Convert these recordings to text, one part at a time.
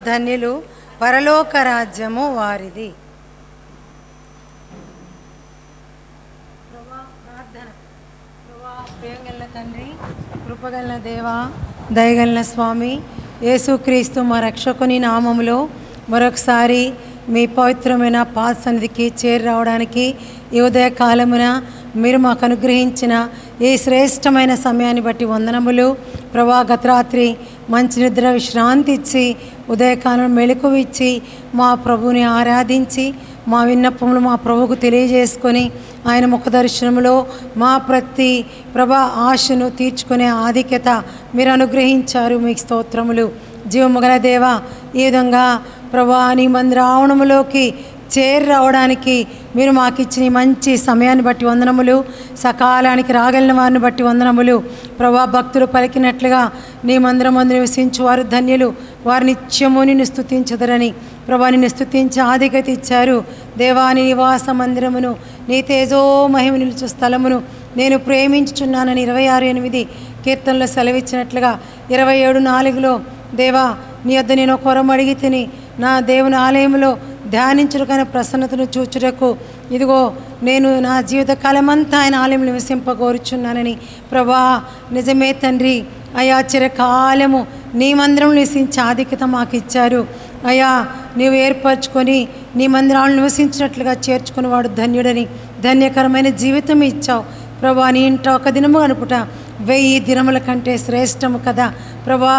ధన్యులు, పరలోక రాజ్యము వారిది. ప్రేమగల తండ్రి, కృపగల దేవా, దయగల స్వామి, యేసుక్రీస్తు మా రక్షకుని నామములో మరొకసారి మీ పవిత్రమైన పాద సన్నిధికి చేరి రావడానికి ఈ ఉదయ కాలమున మీరు మాకు అనుగ్రహించిన ఈ శ్రేష్టమైన సమయాన్ని బట్టి వందనములు ప్రభా. గత రాత్రి మంచి నిద్ర విశ్రాంతి ఇచ్చి ఉదయకాలం మెళుకు ఇచ్చి మా ప్రభుని ఆరాధించి మా విన్నపములు మా ప్రభువుకు తెలియజేసుకొని ఆయన ముఖ దర్శనంలో మా ప్రతి ప్రభా ఆశను తీర్చుకునే ఆధిక్యత మీరు అనుగ్రహించారు. మీకు స్తోత్రములు. జీవముగల దేవ, ఈ విధంగా ప్రభా నీ మందిరావణములోకి చేరి రావడానికి మీరు మాకు ఇచ్చిన మంచి సమయాన్ని బట్టి వందనములు. సకాలానికి రాగలిగిన వారిని బట్టి వందనములు ప్రభా. భక్తులు పలికినట్లుగా నీ మందిరమందు నివసించు వారు ధన్యులు, వారు నిత్యము నిన్ను స్తుతించదరని ప్రభా నిన్ను స్తుతించి ఆధిక్యత ఇచ్చారు. దేవాని నివాస మందిరమును, నీ తేజో మహిమ నిలుచు స్థలమును నేను ప్రేమించుచున్నానని 26:8 కీర్తనలో సెలవిచ్చినట్లుగా 27:4 దేవా నీ వద్ద నేను ఒక వరం అడిగి తిని నా దేవుని ఆలయంలో ధ్యానించుటకైన ప్రసన్నతను చూచుటకు ఇదిగో నేను నా జీవితకాలమంతా ఆయన ఆలయం నివసింపగోరుచున్నానని ప్రభా. నిజమే తండ్రి, అయా చిరకాలము నీ మందిరం నివసించే ఆధిక్యత మాకు ఇచ్చారు అయా. నీవు ఏర్పరచుకొని నీ మందిరాలను నివసించినట్లుగా చేర్చుకుని వాడు ధన్యుడని ధన్యకరమైన జీవితం ఇచ్చావు ప్రభా. నీ ఇంట ఒక దినము గనుపుట 1000 దినముల కంటే శ్రేష్టము కదా ప్రభా.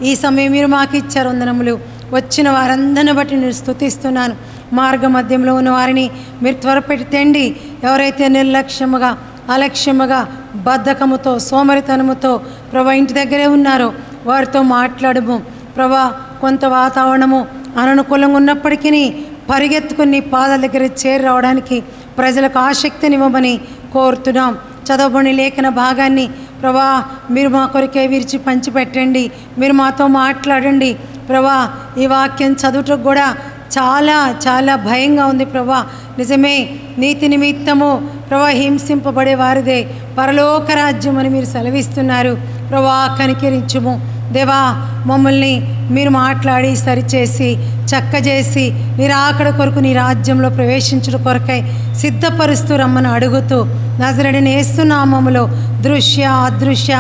ఈ సమయం మీరు మాకు ఇచ్చారు. వందనములు. వచ్చిన వారందరిని బట్టి నేను స్తుతిస్తున్నాను. మార్గ మధ్యంలో ఉన్న వారిని మీరు త్వరపెట్టి తెండి. ఎవరైతే నిర్లక్ష్యముగా అలక్ష్యముగా బద్ధకముతో సోమరితనముతో ప్రభా ఇంటి దగ్గరే ఉన్నారో వారితో మాట్లాడము ప్రభా. కొంత వాతావరణము అననుకూలంగా ఉన్నప్పటికీ పరిగెత్తుకుని నీ పాదాల దగ్గర చేరి రావడానికి ప్రజలకు ఆసక్తినివ్వమని కోరుతున్నాం. చదవబడిన లేఖన భాగాన్ని ప్రభా మీరు మా కొరకే విరిచి పంచిపెట్టండి. మీరు మాతో మాట్లాడండి ప్రభా. ఈ వాక్యం చదువుటకు కూడా చాలా చాలా భయంగా ఉంది ప్రభా. నిజమే, నీతి నిమిత్తము ప్రభా హింసింపబడే వారిదే పరలోక రాజ్యం అని మీరు సెలవిస్తున్నారు ప్రభా. కనికరించుము దేవా. మమ్మల్ని మీరు మాట్లాడి సరిచేసి చక్కజేసి నిరాకడ కొరకు నీ రాజ్యంలో ప్రవేశించడం కొరకై సిద్ధపరుస్తూ రమ్మని అడుగుతూ నజరేయుడైన యేసు నామములో దృశ్య అదృశ్య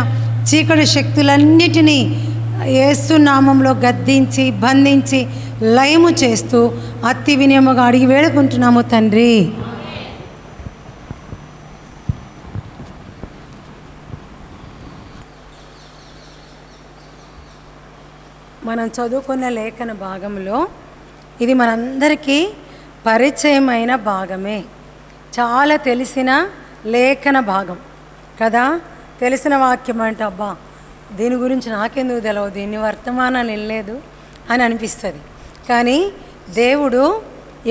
చీకటి శక్తులన్నిటినీ యేసు నామంలో గద్దించి బంధించి లయము చేస్తూ అతి వినయముగా అడిగి వేడుకుంటున్నాము తండ్రి. మనం చదువుకున్న లేఖన భాగంలో ఇది మనందరికీ పరిచయమైన భాగమే. చాలా తెలిసిన లేఖన భాగం కదా. తెలిసిన వాక్యం అంటే అబ్బా దీని గురించి నాకెందుకు తెలియదు, దీన్ని వర్తమానాలు వెళ్ళలేదు అని అనిపిస్తుంది. కానీ దేవుడు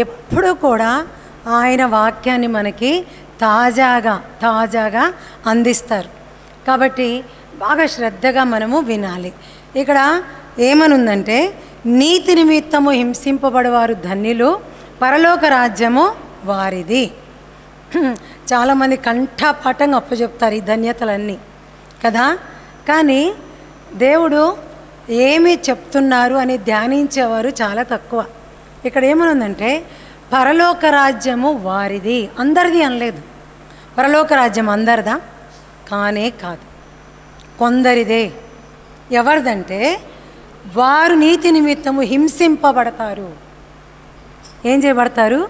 ఎప్పుడూ కూడా ఆయన వాక్యాన్ని మనకి తాజాగా అందిస్తారు. కాబట్టి బాగా శ్రద్ధగా మనము వినాలి. ఇక్కడ ఏమనుందంటే నీతి నిమిత్తము హింసింపబడేవారు ధన్యులు, పరలోక రాజ్యము వారిది. చాలామంది కంఠపాఠంగా అప్పచెప్తారు ఈ ధన్యతలన్నీ కదా. కానీ దేవుడు ఏమి చెప్తున్నారు అని ధ్యానించేవారు చాలా తక్కువ. ఇక్కడ ఏమనుందంటే పరలోక రాజ్యము వారిది, అందరిది అనలేదు. పరలోక రాజ్యం అందరిదా? కానే కాదు, కొందరిదే. ఎవరిదంటే వారు నీతి నిమిత్తము హింసింపబడతారు. ఏం చేయబడతారు?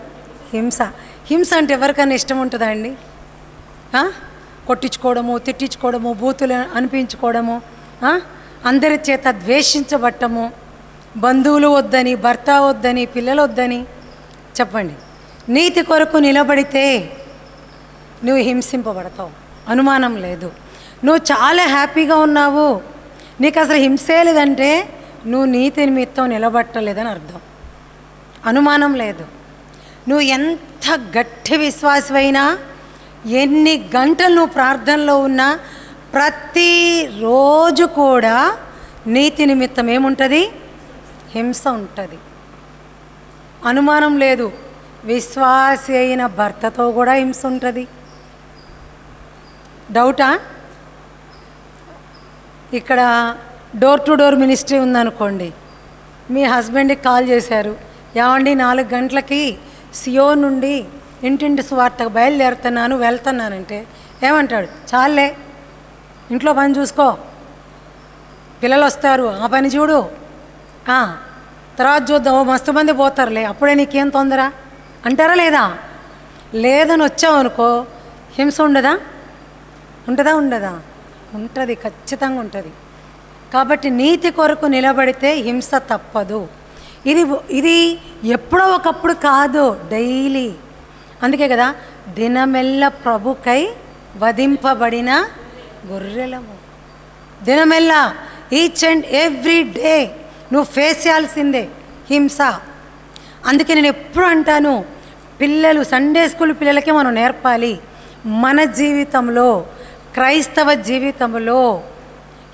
హింస అంటే ఎవరికైనా ఇష్టం ఉంటుందా అండి? కొట్టించుకోవడము, తిట్టించుకోవడము, బూతులు అనిపించుకోవడము, అందరి చేత ద్వేషించబట్టము, బంధువులు వద్దని, భర్త వద్దని, పిల్లలు వద్దని. చెప్పండి, నీతి కొరకు నిలబడితే నువ్వు హింసింపబడతావు, అనుమానం లేదు. నువ్వు చాలా హ్యాపీగా ఉన్నావు, నీకు అసలు హింసే లేదంటే నువ్వు నీతి నిమిత్తం నిలబట్టలేదని అర్థం, అనుమానం లేదు. నువ్వు ఎంత గట్టి విశ్వాసమైనా, ఎన్ని గంటలు నువ్వు ప్రార్థనలో ఉన్నా, ప్రతిరోజు కూడా నీతి నిమిత్తం ఏముంటుంది? హింస ఉంటుంది. అనుమానం లేదు. విశ్వాసి అయిన భర్తతో కూడా హింస ఉంటుంది. డౌటా? ఇక్కడ డోర్ టు డోర్ మినిస్ట్రీ ఉందనుకోండి, మీ హస్బెండ్కి కాల్ చేశారు, ఏమండి 4 గంటలకి సియోన్ నుండి ఇంటింటి సువార్తకు బయలుదేరుతున్నాను, వెళ్తున్నానంటే ఏమంటాడు? చాలే, ఇంట్లో పని చూసుకో, పిల్లలు వస్తారు ఆ పని చూడు, తర్వాత చూద్దాం, మస్తు మంది పోతారులే, అప్పుడే నీకేం తొందర అంటారా లేదా? లేదని వచ్చావనుకో హింస ఉండదా? ఉంటుందా? ఉండదా? ఉంటుంది, ఖచ్చితంగా ఉంటుంది. కాబట్టి నీతి కొరకు నిలబడితే హింస తప్పదు. ఇది ఎప్పుడో ఒకప్పుడు కాదు, డైలీ. అందుకే కదా దినమెల్ల ప్రభుకై వధింపబడిన గొర్రెలము. దినమెల్ల, ఈచ్ అండ్ ఎవ్రీ డే నువ్వు ఫేస్ చేయాల్సిందే హింస. అందుకే నేను ఎప్పుడు అంటాను, పిల్లలు సండే స్కూల్ పిల్లలకే మనం నేర్పాలి, మన జీవితంలో, క్రైస్తవ జీవితంలో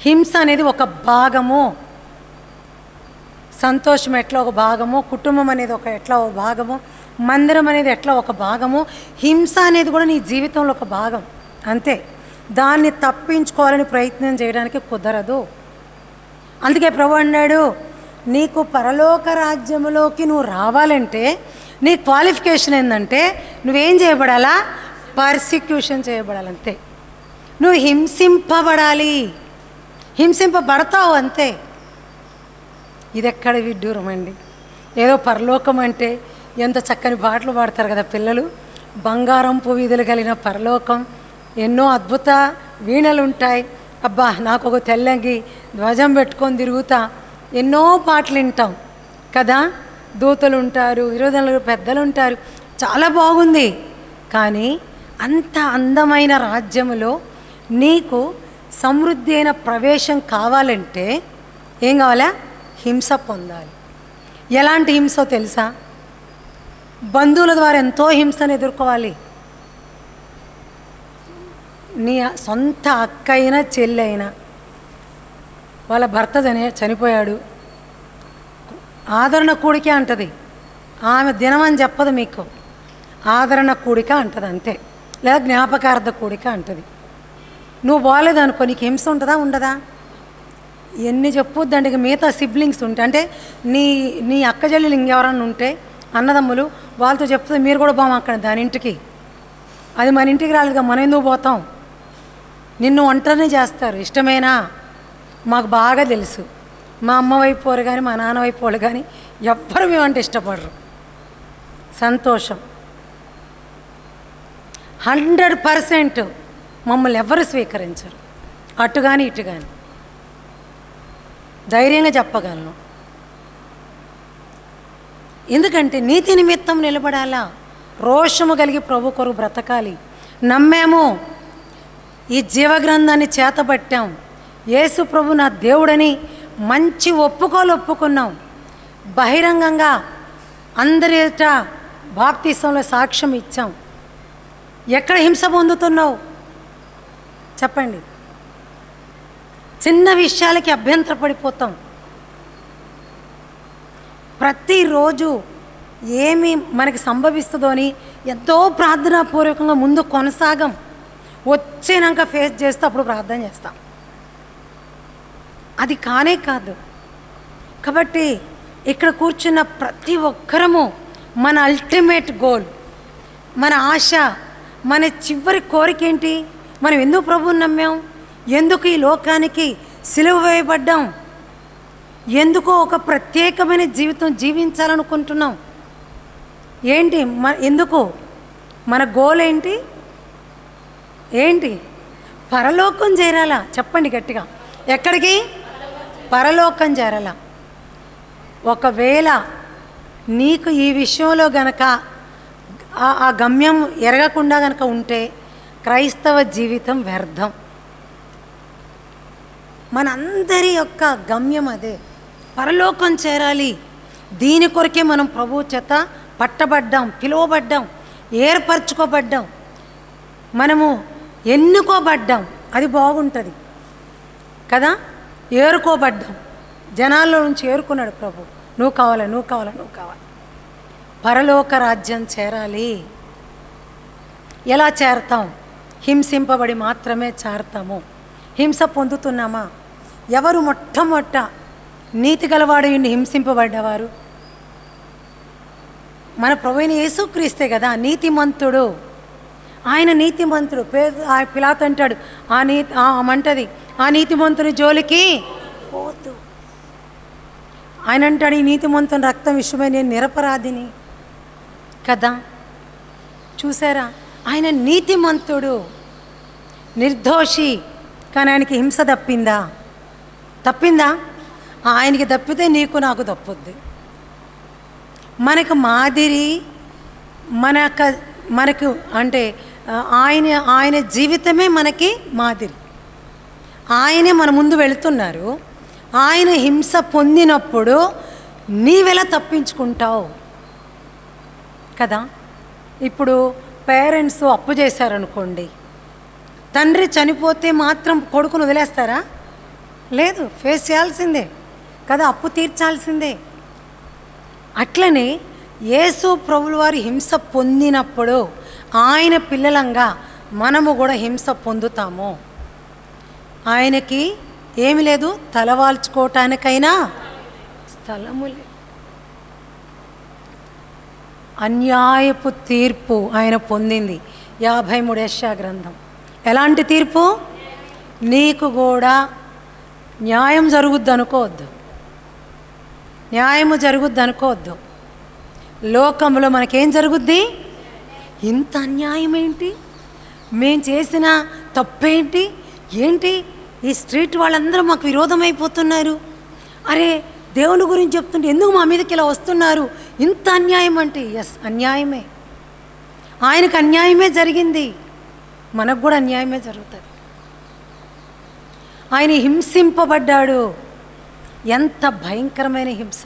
హింస అనేది ఒక భాగము. సంతోషం ఎట్లా ఒక భాగము, కుటుంబం అనేది ఎట్లా ఒక భాగము, మందిరం అనేది ఎట్లా ఒక భాగము, హింస అనేది కూడా నీ జీవితంలో ఒక భాగం. అంతే, దాన్ని తప్పించుకోవాలని ప్రయత్నం చేయడానికి కుదరదు. అందుకే ప్రభు అన్నాడు, నీకు పరలోక రాజ్యంలోకి నువ్వు రావాలంటే నీ క్వాలిఫికేషన్ ఏంటంటే నువ్వేం చేయబడాలా? పర్సిక్యూషన్ చేయబడాలంతే. నువ్వు హింసింపబడాలి, హింసింపబడతావు అంతే. ఇది ఎక్కడ విడ్డూరం అండి. ఏదో పరలోకం అంటే ఎంత చక్కని పాటలు పాడతారు కదా పిల్లలు, బంగారంపు వీధులు కలిగిన పరలోకం, ఎన్నో అద్భుత వీణలు ఉంటాయి. అబ్బా, నాకు ఒక తెల్లంగి ధ్వజం పెట్టుకొని తిరుగుతా, ఎన్నో పాటలు వింటాం కదా. దూతలు ఉంటారు, 24 పెద్దలు ఉంటారు, చాలా బాగుంది. కానీ అంత అందమైన రాజ్యములో నీకు సమృద్ధి అయిన ప్రవేశం కావాలంటే ఏం కావాలా? హింస పొందాలి. ఎలాంటి హింసో తెలుసా? బంధువుల ద్వారా ఎంతో హింసను ఎదుర్కోవాలి. నీ సొంత అక్క అయినా చెల్లి అయినా వాళ్ళ భర్త చనిపోయాడు, ఆదరణ కూడిక అంటది. ఆమె దినమని చెప్పదు మీకు, ఆదరణ కూడిక అంటది అంతే, లేదా జ్ఞాపకార్థ కూడిక అంటది. నువ్వు బాగాలేదనుకో, నీకు హింస ఉంటుందా? ఉండదా? ఎన్ని చెప్పొద్దండి. ఇక మిగతా సిబ్లింగ్స్ ఉంటే, అంటే నీ అక్క చెల్లెలు ఇంకెవరన్నా ఉంటే అన్నదమ్ములు, వాళ్ళతో చెప్తే మీరు కూడా పోము అక్కడ దాని ఇంటికి. అది మన ఇంటికి రాలేదుగా, మనం ఎందుకు పోతాం? నిన్ను ఒంటరిని చేస్తారు. ఇష్టమేనా? మాకు బాగా తెలుసు. మా అమ్మ వైపు వారు కానీ మా నాన్న వైపు వాళ్ళు కానీ ఎవ్వరు మేమంటే ఇష్టపడరు. సంతోషం 100% మమ్మల్ని ఎవ్వరు స్వీకరించరు, అటు కానీ ఇటు కానీ. ధైర్యంగా చెప్పగలను. ఎందుకంటే నీతి నిమిత్తం నిలబడాలా, రోషము కలిగి ప్రభు కొరకు బ్రతకాలి. నమ్మాము, ఈ జీవగ్రంథాన్ని చేతబట్టాం, యేసు ప్రభు నా దేవుడని మంచి ఒప్పుకున్నాం, బహిరంగంగా అందరి ఎదుట బాప్తిసంలో సాక్ష్యం ఇచ్చాం. ఎక్కడ హింస పొందుతున్నావు చెప్పండి? చిన్న విషయాలకి అభ్యంతరపడిపోతాం. ప్రతిరోజు ఏమి మనకి సంభవిస్తుందో అని ఎంతో ప్రార్థనాపూర్వకంగా ముందు కొనసాగం. వచ్చినాక ఫేస్ చేస్తే అప్పుడు ప్రార్థన చేస్తాం. అది కానే కాదు. కాబట్టి ఇక్కడ కూర్చున్న ప్రతి ఒక్కరము మన అల్టిమేట్ గోల్, మన ఆశ, మన చివరి కోరిక ఏంటి? మనం ఎందుకు ప్రభువుని నమ్మాం? ఎందుకు ఈ లోకానికి సిలువ వేయబడ్డాం? ఎందుకో ఒక ప్రత్యేకమైన జీవితం జీవించాలనుకుంటున్నాం? ఏంటి ఎందుకు? మన గోల్ ఏంటి? పరలోకం చేరాలా? చెప్పండి గట్టిగా. ఎక్కడికి? పరలోకం చేరాలా. ఒకవేళ నీకు ఈ విషయంలో గనక ఆ గమ్యం ఎరగకుండా గనక ఉంటే క్రైస్తవ జీవితం వ్యర్థం. మనందరి యొక్క గమ్యం అదే, పరలోకం చేరాలి. దీని కొరకే మనం ప్రభువు చేత పట్టబడ్డాం, పిలువబడ్డాం, ఏర్పరచుకోబడ్డాం, మనము ఎన్నుకోబడ్డాం. అది బాగుంటుంది కదా. ఏరుకోబడ్డాం, జనాల్లో నుంచి ఏరుకున్నాడు ప్రభు. నువ్వు కావాలి. పరలోక రాజ్యం చేరాలి. ఎలా చేరతాం? హింసింపబడి మాత్రమే చేరతాము. హింస పొందుతున్నామా? ఎవరు మొట్టమొదట నీతి గలవాడు హింసింపబడ్డవారు మన ప్రభువైన యేసుక్రీస్తే కదా నీతిమంతుడు. ఆయన నీతిమంతుడు. పిలాతు అంటాడు ఆమంటది ఆ నీతిమంతుని జోలికి పోతు. ఆయన అంటాడు ఈ నీతిమంతుని రక్తం విషయమై నేను నిరపరాధిని కదా. చూసారా, ఆయన నీతిమంతుడు, నిర్దోషి. కానీ ఆయనకి హింస తప్పిందా? ఆయనకి తప్పితే నీకు నాకు తప్పుద్ది. మనకు మాదిరి మనకు అంటే ఆయన జీవితమే మనకి మాదిరి. ఆయనే మన ముందు వెళుతున్నారు. ఆయన హింస పొందినప్పుడు నీవెలా తప్పించుకుంటావు కదా. ఇప్పుడు పేరెంట్స్ అప్పు చేశారనుకోండి, తండ్రి చనిపోతే మాత్రం కొడుకును వదిలేస్తారా? లేదు, ఫేస్ చేయాల్సిందే కదా, అప్పు తీర్చాల్సిందే. అట్లనే యేసు ప్రభువుల వారి హింస పొందినప్పుడు ఆయన పిల్లలంగా మనము కూడా హింస పొందుతాము. ఆయనకి ఏమి లేదు, తలవాల్చుకోవటానికైనా స్థలము లేదు. అన్యాయపు తీర్పు ఆయన పొందింది. 53 యెషయా గ్రంథం. ఎలాంటి తీర్పు? నీకు కూడా న్యాయం జరుగుద్ది అనుకోవద్దు, న్యాయము జరుగుద్ది అనుకోవద్దు. లోకంలో మనకేం జరుగుద్ది? ఇంత అన్యాయం ఏంటి, మేము చేసిన తప్పేంటి, ఏంటి ఈ స్ట్రీట్ వాళ్ళందరూ మాకు విరోధమైపోతున్నారు, అరే దేవుని గురించి చెప్తుంటే ఎందుకు మా మీదకి ఇలా వస్తున్నారు, ఇంత అన్యాయం అంటే ఎస్ అన్యాయమే. ఆయనకు అన్యాయమే జరిగింది, మనకు కూడా అన్యాయమే జరుగుతుంది. ఆయన హింసింపబడ్డాడు. ఎంత భయంకరమైన హింస!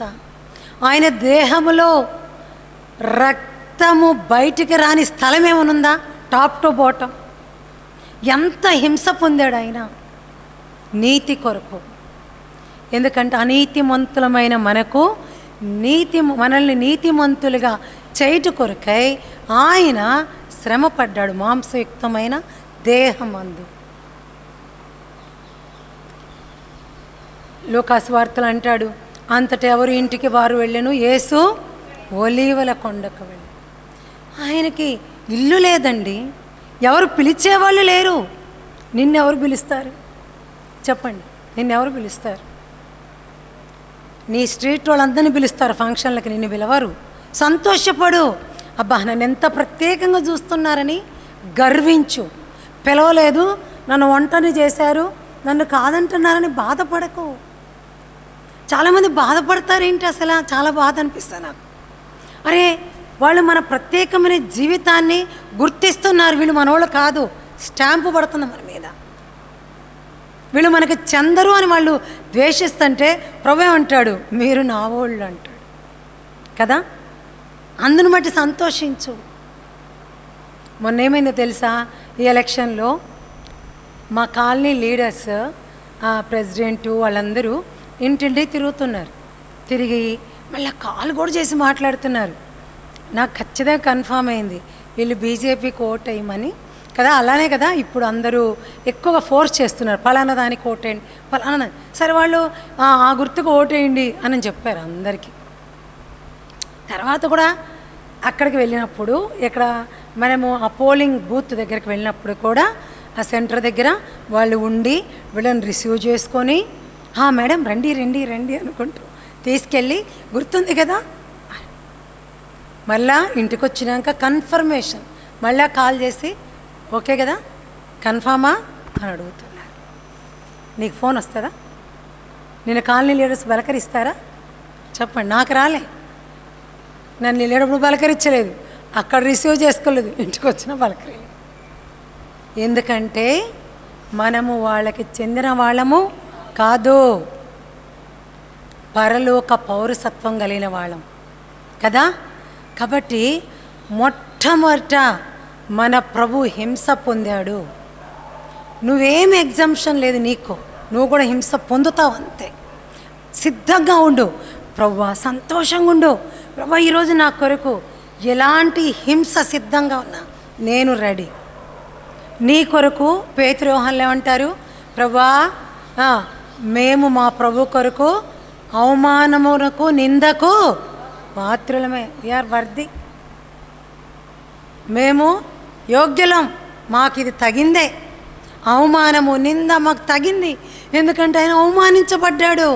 ఆయన దేహములో రక్తము బయటికి రాని స్థలం ఏమనుందా? టాప్ టు బాటమ్ ఎంత హింస పొందాడు ఆయన నీతి కొరకు. ఎందుకంటే అనీతిమంతులమైన మనల్ని నీతిమంతులుగా చేయుట కొరకై ఆయన శ్రమ పడ్డాడు మాంసయుక్తమైన దేహమందు. లూకాసు వార్తలు అంటాడు, అంతటా ఎవరు ఇంటికి వారు వెళ్ళెను, యేసు ఒలీవల కొండకు వెళ్ళి. ఆయనకి ఇల్లు లేదండి, ఎవరు పిలిచేవాళ్ళు లేరు. నిన్నెవరు పిలుస్తారు చెప్పండి? నిన్నెవరు పిలుస్తారు? నీ స్ట్రీట్ వాళ్ళందరినీ పిలుస్తారు ఫంక్షన్లకి, నిన్ను పిలవరు. సంతోషపడు, అబ్బా నన్ను ఎంత ప్రత్యేకంగా చూస్తున్నారని గర్వించు. పిలవలేదు, నన్ను ఒంటరి చేశారు, నన్ను కాదంటున్నారని బాధపడకు. చాలామంది బాధపడతారేంటి అసలు? చాలా బాధ అనిపిస్తుంది నాకు. అరే వాళ్ళు మన ప్రత్యేకమైన జీవితాన్ని గుర్తిస్తున్నారు, వీళ్ళు మనోళ్ళు కాదు, స్టాంపు పడుతుంది మన మీద, వీళ్ళు మనకి చెందరు అని వాళ్ళు ద్వేషిస్తుంటే ప్రభువే అంటాడు మీరు నా వాళ్ళు అంటాడు కదా. అందును బట్టి సంతోషించు. మొన్న ఏమైందో తెలుసా? ఈ ఎలక్షన్లో మా కాలనీ లీడర్స్, ప్రెసిడెంటు వాళ్ళందరూ ఇంటింటి తిరుగుతున్నారు. తిరిగి మళ్ళీ కాల్ కూడా చేసి మాట్లాడుతున్నారు. నాకు ఖచ్చితంగా కన్ఫామ్ అయింది వీళ్ళు బీజేపీకి ఓట్ వేయమని కదా. అలానే కదా ఇప్పుడు అందరూ ఎక్కువగా ఫోర్స్ చేస్తున్నారు, ఫలానా దానికి ఓటేయండి, ఫలానా. సరే వాళ్ళు ఆ గుర్తుకు ఓటేయండి అని చెప్పారు అందరికీ. తర్వాత కూడా అక్కడికి వెళ్ళినప్పుడు, ఇక్కడ మనము ఆ పోలింగ్ బూత్ దగ్గరికి వెళ్ళినప్పుడు కూడా ఆ సెంటర్ దగ్గర వాళ్ళు ఉండి వీళ్ళని రిసీవ్ చేసుకొని మేడం రండి రండి రండి అనుకుంటూ తీసుకెళ్ళి గుర్తుంది కదా. మళ్ళా ఇంటికి వచ్చినాక కన్ఫర్మేషన్ మళ్ళీ కాల్ చేసి ఓకే కదా కన్ఫామా అని అడుగుతున్నారు. నీకు ఫోన్ వస్తుందా? నేను కాలనీ లీడర్స్ బలకరిస్తారా చెప్పండి? నాకు రాలే, నన్ను వెళ్ళేటప్పుడు బలకరించలేదు, అక్కడ రిసీవ్ చేసుకోలేదు, ఇంటికి వచ్చినా బలకలేదు. ఎందుకంటే మనము వాళ్ళకి చెందిన వాళ్ళము కాదు, పరలోక పౌరసత్వం కలిగిన వాళ్ళం కదా. కాబట్టి మొట్టమొదట మన ప్రభు హింస పొందాడు. నువ్వేం ఎగ్జంప్షన్ లేదు నీకు, నువ్వు కూడా హింస పొందుతావు అంతే. సిద్ధంగా ఉండు, ప్రభువా సంతోషంగా ఉండు, ప్రభువా ఈరోజు నా కొరకు ఎలాంటి హింస సిద్ధంగా ఉన్నా నేను రెడీ. నీ కొరకు పేతురు యోహానులు ఏమంటారు? ప్రభువా మేము మా ప్రభు కొరకు అవమానమునకు నిందకు పాత్రులమే. వీఆర్ వర్ది, మేము యోగ్యులం, మాకు ఇది తగిందే. అవమానము నింద మాకు తగింది. ఎందుకంటే ఆయన అవమానించబడ్డాడు,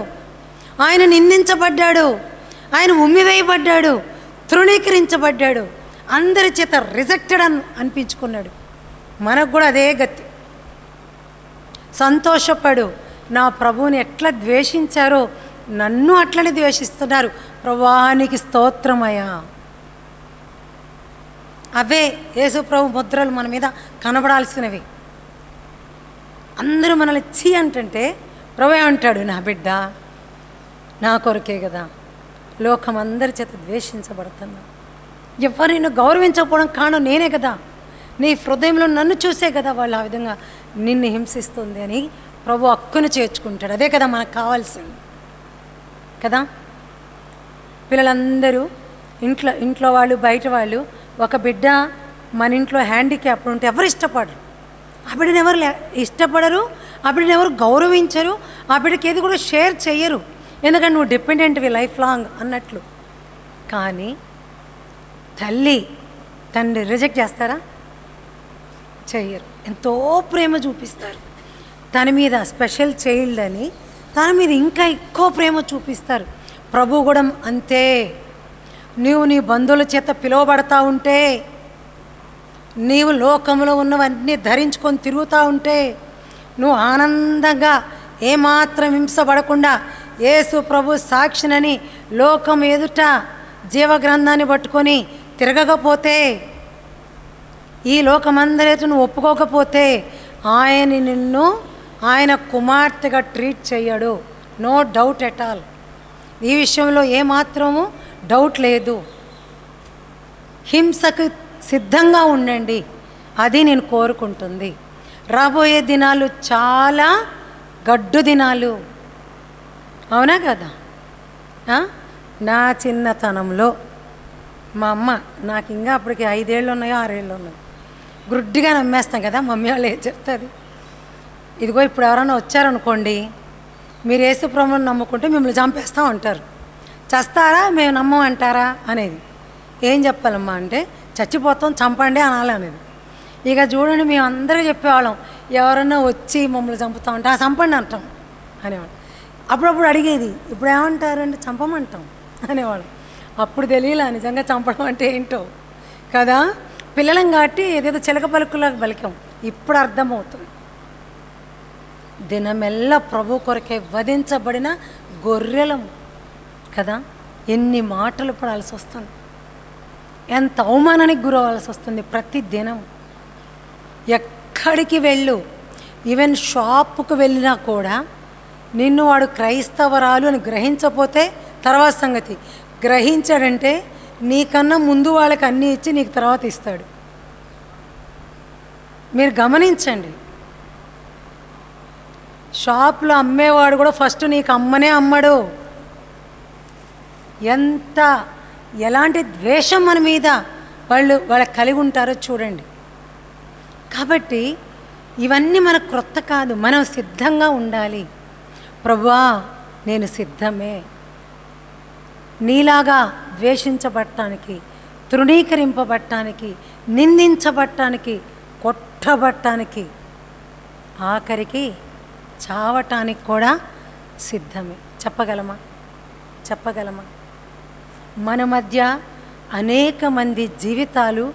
ఆయన నిందించబడ్డాడు, ఆయన ఉమ్మివేయబడ్డాడు, తృణీకరించబడ్డాడు, అందరి చేత రిజెక్టెడ్ అనిపించుకున్నాడు. మనకు కూడా అదే గతి. సంతోషపడు, నా ప్రభువుని ఎట్లా ద్వేషించారో నన్ను అట్లనే ద్వేషిస్తున్నారు, ప్రభువానికి స్తోత్రమయ్యా. అవే యేసు ప్రభు ముద్రలు మన మీద కనబడాల్సినవి. అందరూ మనల్ని చీ అంటుంటే ప్రభు ఏమంటాడు, నా బిడ్డ నా కొరకే కదా లోకం అందరి చేత ద్వేషించబడుతున్నా. ఎవరిని గౌరవించకపోవడం కారణం నేనే కదా, నీ హృదయంలో నన్ను చూసే కదా వాళ్ళు ఆ విధంగా నిన్ను హింసిస్తుంది అని ప్రభు హక్కును చేర్చుకుంటాడు. అదే కదా మనకు కావాల్సింది కదా. పిల్లలందరూ ఇంట్లో వాళ్ళు బయట వాళ్ళు, ఒక బిడ్డ మన ఇంట్లో హ్యాండిక్యాప్ ఉంటే ఎవరు ఇష్టపడరు, ఆ బిడ్డను ఎవరు ఇష్టపడరు, ఆ బిడ్డను ఎవరు గౌరవించరు, ఆ బిడ్డకి ఏది కూడా షేర్ చెయ్యరు, ఎందుకంటే నువ్వు డిపెండెంట్వి లైఫ్ లాంగ్ అన్నట్లు. కానీ తల్లి తండ్రి రిజెక్ట్ చేస్తారా? చెయ్యరు. ఎంతో ప్రేమ చూపిస్తారు తన మీద, స్పెషల్ చైల్డ్ అని తన మీద ఇంకా ఎక్కువ ప్రేమ చూపిస్తారు. ప్రభు కూడా అంతే. నీవు నీ బంధువుల చేత పిలువబడతా ఉంటే, నీవు లోకంలో ఉన్నవన్నీ ధరించుకొని తిరుగుతూ ఉంటే, నువ్వు ఆనందంగా ఏమాత్రం హింసపడకుండా యేసు ప్రభు సాక్షినని లోకం ఎదుట జీవగ్రంథాన్ని పట్టుకొని తిరగకపోతే, ఈ లోకమందరితో నువ్వు ఒప్పుకోకపోతే ఆయన నిన్ను ఆయన కుమార్తెగా ట్రీట్ చేయడు. No doubt at all. ఈ విషయంలో ఏమాత్రము డౌట్ లేదు. హింసకు సిద్ధంగా ఉండండి, అది నేను కోరుకుంటుంది. రాబోయే దినాలు చాలా గడ్డు దినాలు, అవునా కదా. నా చిన్నతనంలో మా అమ్మ, నాకు ఇంకా అప్పటికి 5 ఏళ్ళు ఉన్నాయో 6 ఏళ్ళు ఉన్నాయో, గుడ్డిగా నమ్మేస్తాం కదా. మమ్మీ వాళ్ళు ఏం చెప్తుంది, ఇదిగో ఇప్పుడు ఎవరైనా వచ్చారనుకోండి, మీరు యేసు ప్రభువుని నమ్ముకుంటే మిమ్మల్ని చంపేస్తాం అంటారు, చస్తారా మేము నమ్మమంటారా అనేది. ఏం చెప్పాలమ్మా అంటే, చచ్చిపోతాం చంపండి అనాలి అనేది. ఇక చూడండి, మేము అందరూ చెప్పేవాళ్ళం, ఎవరన్నా వచ్చి మమ్మల్ని చంపుతాం అంటే చంపండి అంటాం అనేవాళ్ళం. అప్పుడప్పుడు అడిగేది, ఇప్పుడు ఏమంటారంటే చంపమంటాం అనేవాళ్ళం. అప్పుడు తెలియలా నిజంగా చంపడం అంటే ఏంటో కదా. పిల్లలం కాబట్టి ఏదేదో చిలక పలుకులాగా పలికాం, ఇప్పుడు అర్థమవుతుంది. దినమెల్ల ప్రభు కొరకే వధించబడిన గొర్రెలము కదా. ఎన్ని మాటలు పడాల్సి వస్తుంది, ఎంత అవమానానికి గురవ్వాల్సి వస్తుంది ప్రతి దినం. ఎక్కడికి వెళ్ళు, ఈవెన్ షాపుకు వెళ్ళినా కూడా నిన్ను వాడు క్రైస్తవరాలు అని గ్రహించకపోతే తర్వాత సంగతి, గ్రహించాడంటే నీకన్నా ముందు వాళ్ళకి అన్నీ ఇచ్చి నీకు తర్వాత ఇస్తాడు. మీరు గమనించండి, షాప్లో అమ్మేవాడు కూడా ఫస్ట్ నీకు అమ్మనే అమ్మడు. ఎలాంటి ద్వేషం మన మీద వాళ్ళకి కలిగి ఉంటారో చూడండి. కాబట్టి ఇవన్నీ మనకు క్రొత్త కాదు, మనం సిద్ధంగా ఉండాలి. ప్రభువా నేను సిద్ధమే, నీలాగా ద్వేషించబడటానికి, తృణీకరింపబడటానికి, నిందించబడటానికి, కొట్టబడటానికి, ఆఖరికి చావటానికి కూడా సిద్ధమే. చెప్పగలమా? మన మధ్య అనేక మంది జీవితాలు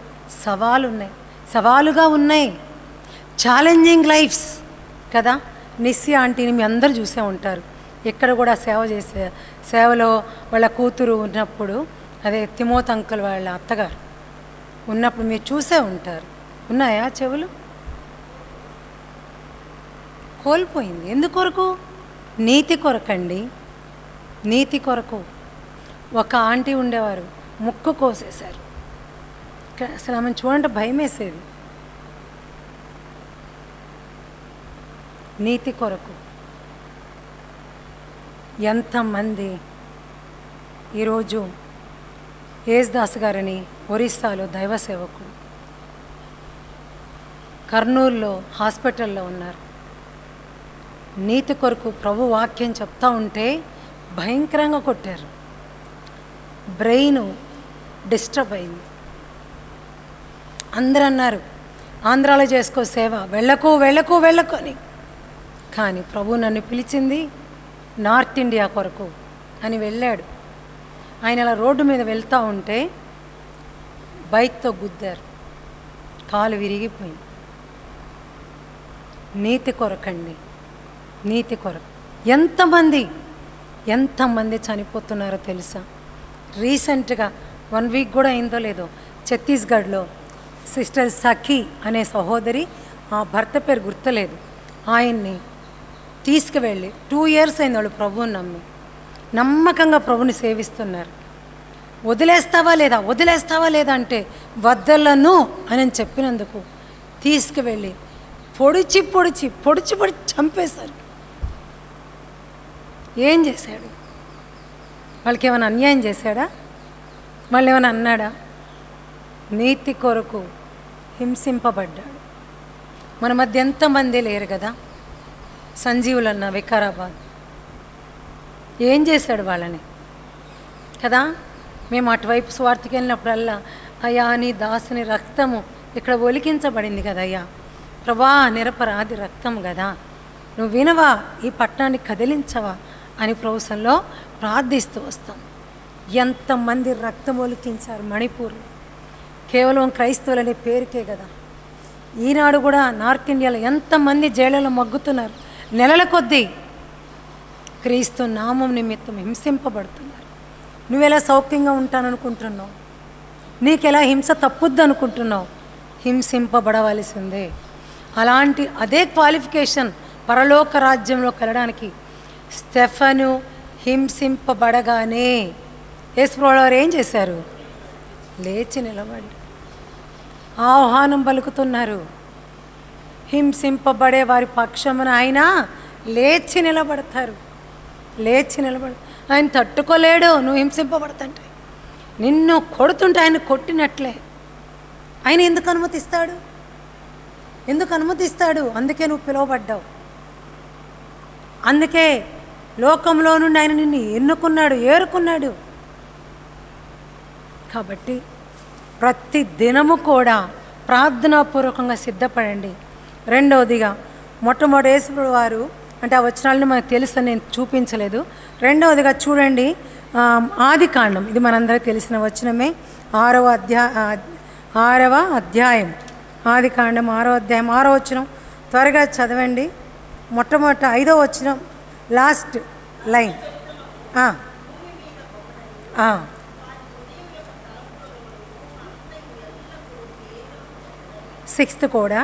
సవాలుగా ఉన్నాయి, ఛాలెంజింగ్ లైఫ్స్ కదా. నిస్సి ఆంటీని మీ అందరూ చూసే ఉంటారు, ఇక్కడ కూడా సేవలో వాళ్ళ కూతురు ఉన్నప్పుడు, అదే తిమోతి అంకుల్ వాళ్ళ అత్తగారు ఉన్నప్పుడు మీరు చూసే ఉంటారు. ఉన్నాయా చెవులు? కోల్పోయింది. ఎందుకొరకు? నీతి కొరకండి, నీతి కొరకు. ఒక ఆంటీ ఉండేవారు, ముక్కు కోసేశారు. అసలు ఆమెను చూడంటే భయం వేసేది. నీతి కొరకు ఎంతమంది ఈరోజు యేసుదాస్ గారని ఒరిస్సాలో దైవ సేవకుడు కర్నూలులో హాస్పిటల్లో ఉన్నారు. నీతి కొరకు ప్రభు వాక్యం చెప్తా ఉంటే భయంకరంగా కొట్టారు. బ్రెయిన్ డిస్టర్బ్ అయింది. అందరూ అన్నారు, ఆంధ్రాలో చేసుకో సేవ, వెళ్ళకు వెళ్ళకు వెళ్ళకు అని. కానీ ప్రభు నన్ను పిలిచింది నార్త్ ఇండియా కొరకు అని వెళ్ళాడు. ఆయన అలా రోడ్డు మీద వెళ్తూ ఉంటే బైక్తో గుద్దారు, కాలు విరిగిపోయింది. నీతి కొరకండి, నీతి కొరకు. ఎంతమంది చనిపోతున్నారో తెలుసా? రీసెంట్గా 1 వీక్ కూడా అయిందో లేదో ఛత్తీస్గఢ్లో సిస్టర్ సఖీ అనే సహోదరి, ఆ భర్త పేరు గుర్తులేదు, ఆయన్ని తీసుకువెళ్ళి 2 years అయింది వాళ్ళు ప్రభువుని నమ్మి నమ్మకంగా ప్రభుని సేవిస్తున్నారు. వదిలేస్తావా లేదా అంటే వద్దలను అని చెప్పినందుకు తీసుకువెళ్ళి పొడిచి చంపేశారు. ఏం చేశాడు? వాళ్ళకి ఏమైనా అన్యాయం చేశాడా? వాళ్ళు ఏమైనా అన్నాడా? నీతి కొరకు హింసింపబడ్డాడు. మన మధ్య ఎంతమంది లేరు కదా. సంజీవులు అన్న వికారాబాద్ ఏం చేశాడు వాళ్ళని కదా. మేము అటువైపు స్వార్థకి వెళ్ళినప్పుడల్లా, అయ్యా నీ దాసుని రక్తము ఇక్కడ ఒలికించబడింది కదయ్యా, ప్రభా నిరపరాధి రక్తం కదా, నువ్వు వినవా, ఈ పట్టణాన్ని కదిలించవా అని ప్రభుత్వంలో ప్రార్థిస్తూ వస్తాం. ఎంతమంది రక్తం ఒలికించారు మణిపూర్లో, కేవలం క్రైస్తవులనే పేరుకే కదా. ఈనాడు కూడా నార్త్ ఇండియాలో ఎంతమంది జైళ్ళలో మగ్గుతున్నారు, నెలల కొద్దీ క్రీస్తు నామం నిమిత్తం హింసింపబడుతున్నారు. నువ్వెలా సౌఖ్యంగా ఉంటాననుకుంటున్నావు? నీకెలా హింస తప్పుద్దు అనుకుంటున్నావు? హింసింపబడవలసిందే. అలాంటి అదే క్వాలిఫికేషన్ పరలోక రాజ్యంలోకి వెళ్ళడానికి. స్టెఫను హింసింపబడగానే యేసుప్రభువు వారు ఏం చేశారు? లేచి నిలబడి ఆహ్వానం పలుకుతున్నారు. హింసింపబడే వారి పక్షమున ఆయన లేచి నిలబడతారు. ఆయన తట్టుకోలేడు. నువ్వు హింసింపబడుతుంటే, నిన్ను కొడుతుంటే ఆయన కొట్టినట్లే. ఆయన ఎందుకు అనుమతిస్తాడు? అందుకే నువ్వు పిలువబడ్డావు. అందుకే లోకంలో నుండి ఆయన నిన్ను ఏరుకున్నాడు. కాబట్టి ప్రతి దినము కూడా ప్రార్థనాపూర్వకంగా సిద్ధపడండి. రెండవదిగా మొట్టమొదటి యేసుప్రభువు వారు అంటే ఆ వచనాలను మనకు తెలుసు, నేను చూపించలేదు. రెండవదిగా చూడండి, ఆదికాండం, ఇది మనందరికీ తెలిసిన వచనమే, 6వ అధ్యాయం ఆదికాండం 6వ అధ్యాయం 6వ వచనం త్వరగా చదవండి. మొట్టమొదట 5వ వచనం లాస్ట్ లైన్. 6th కూడా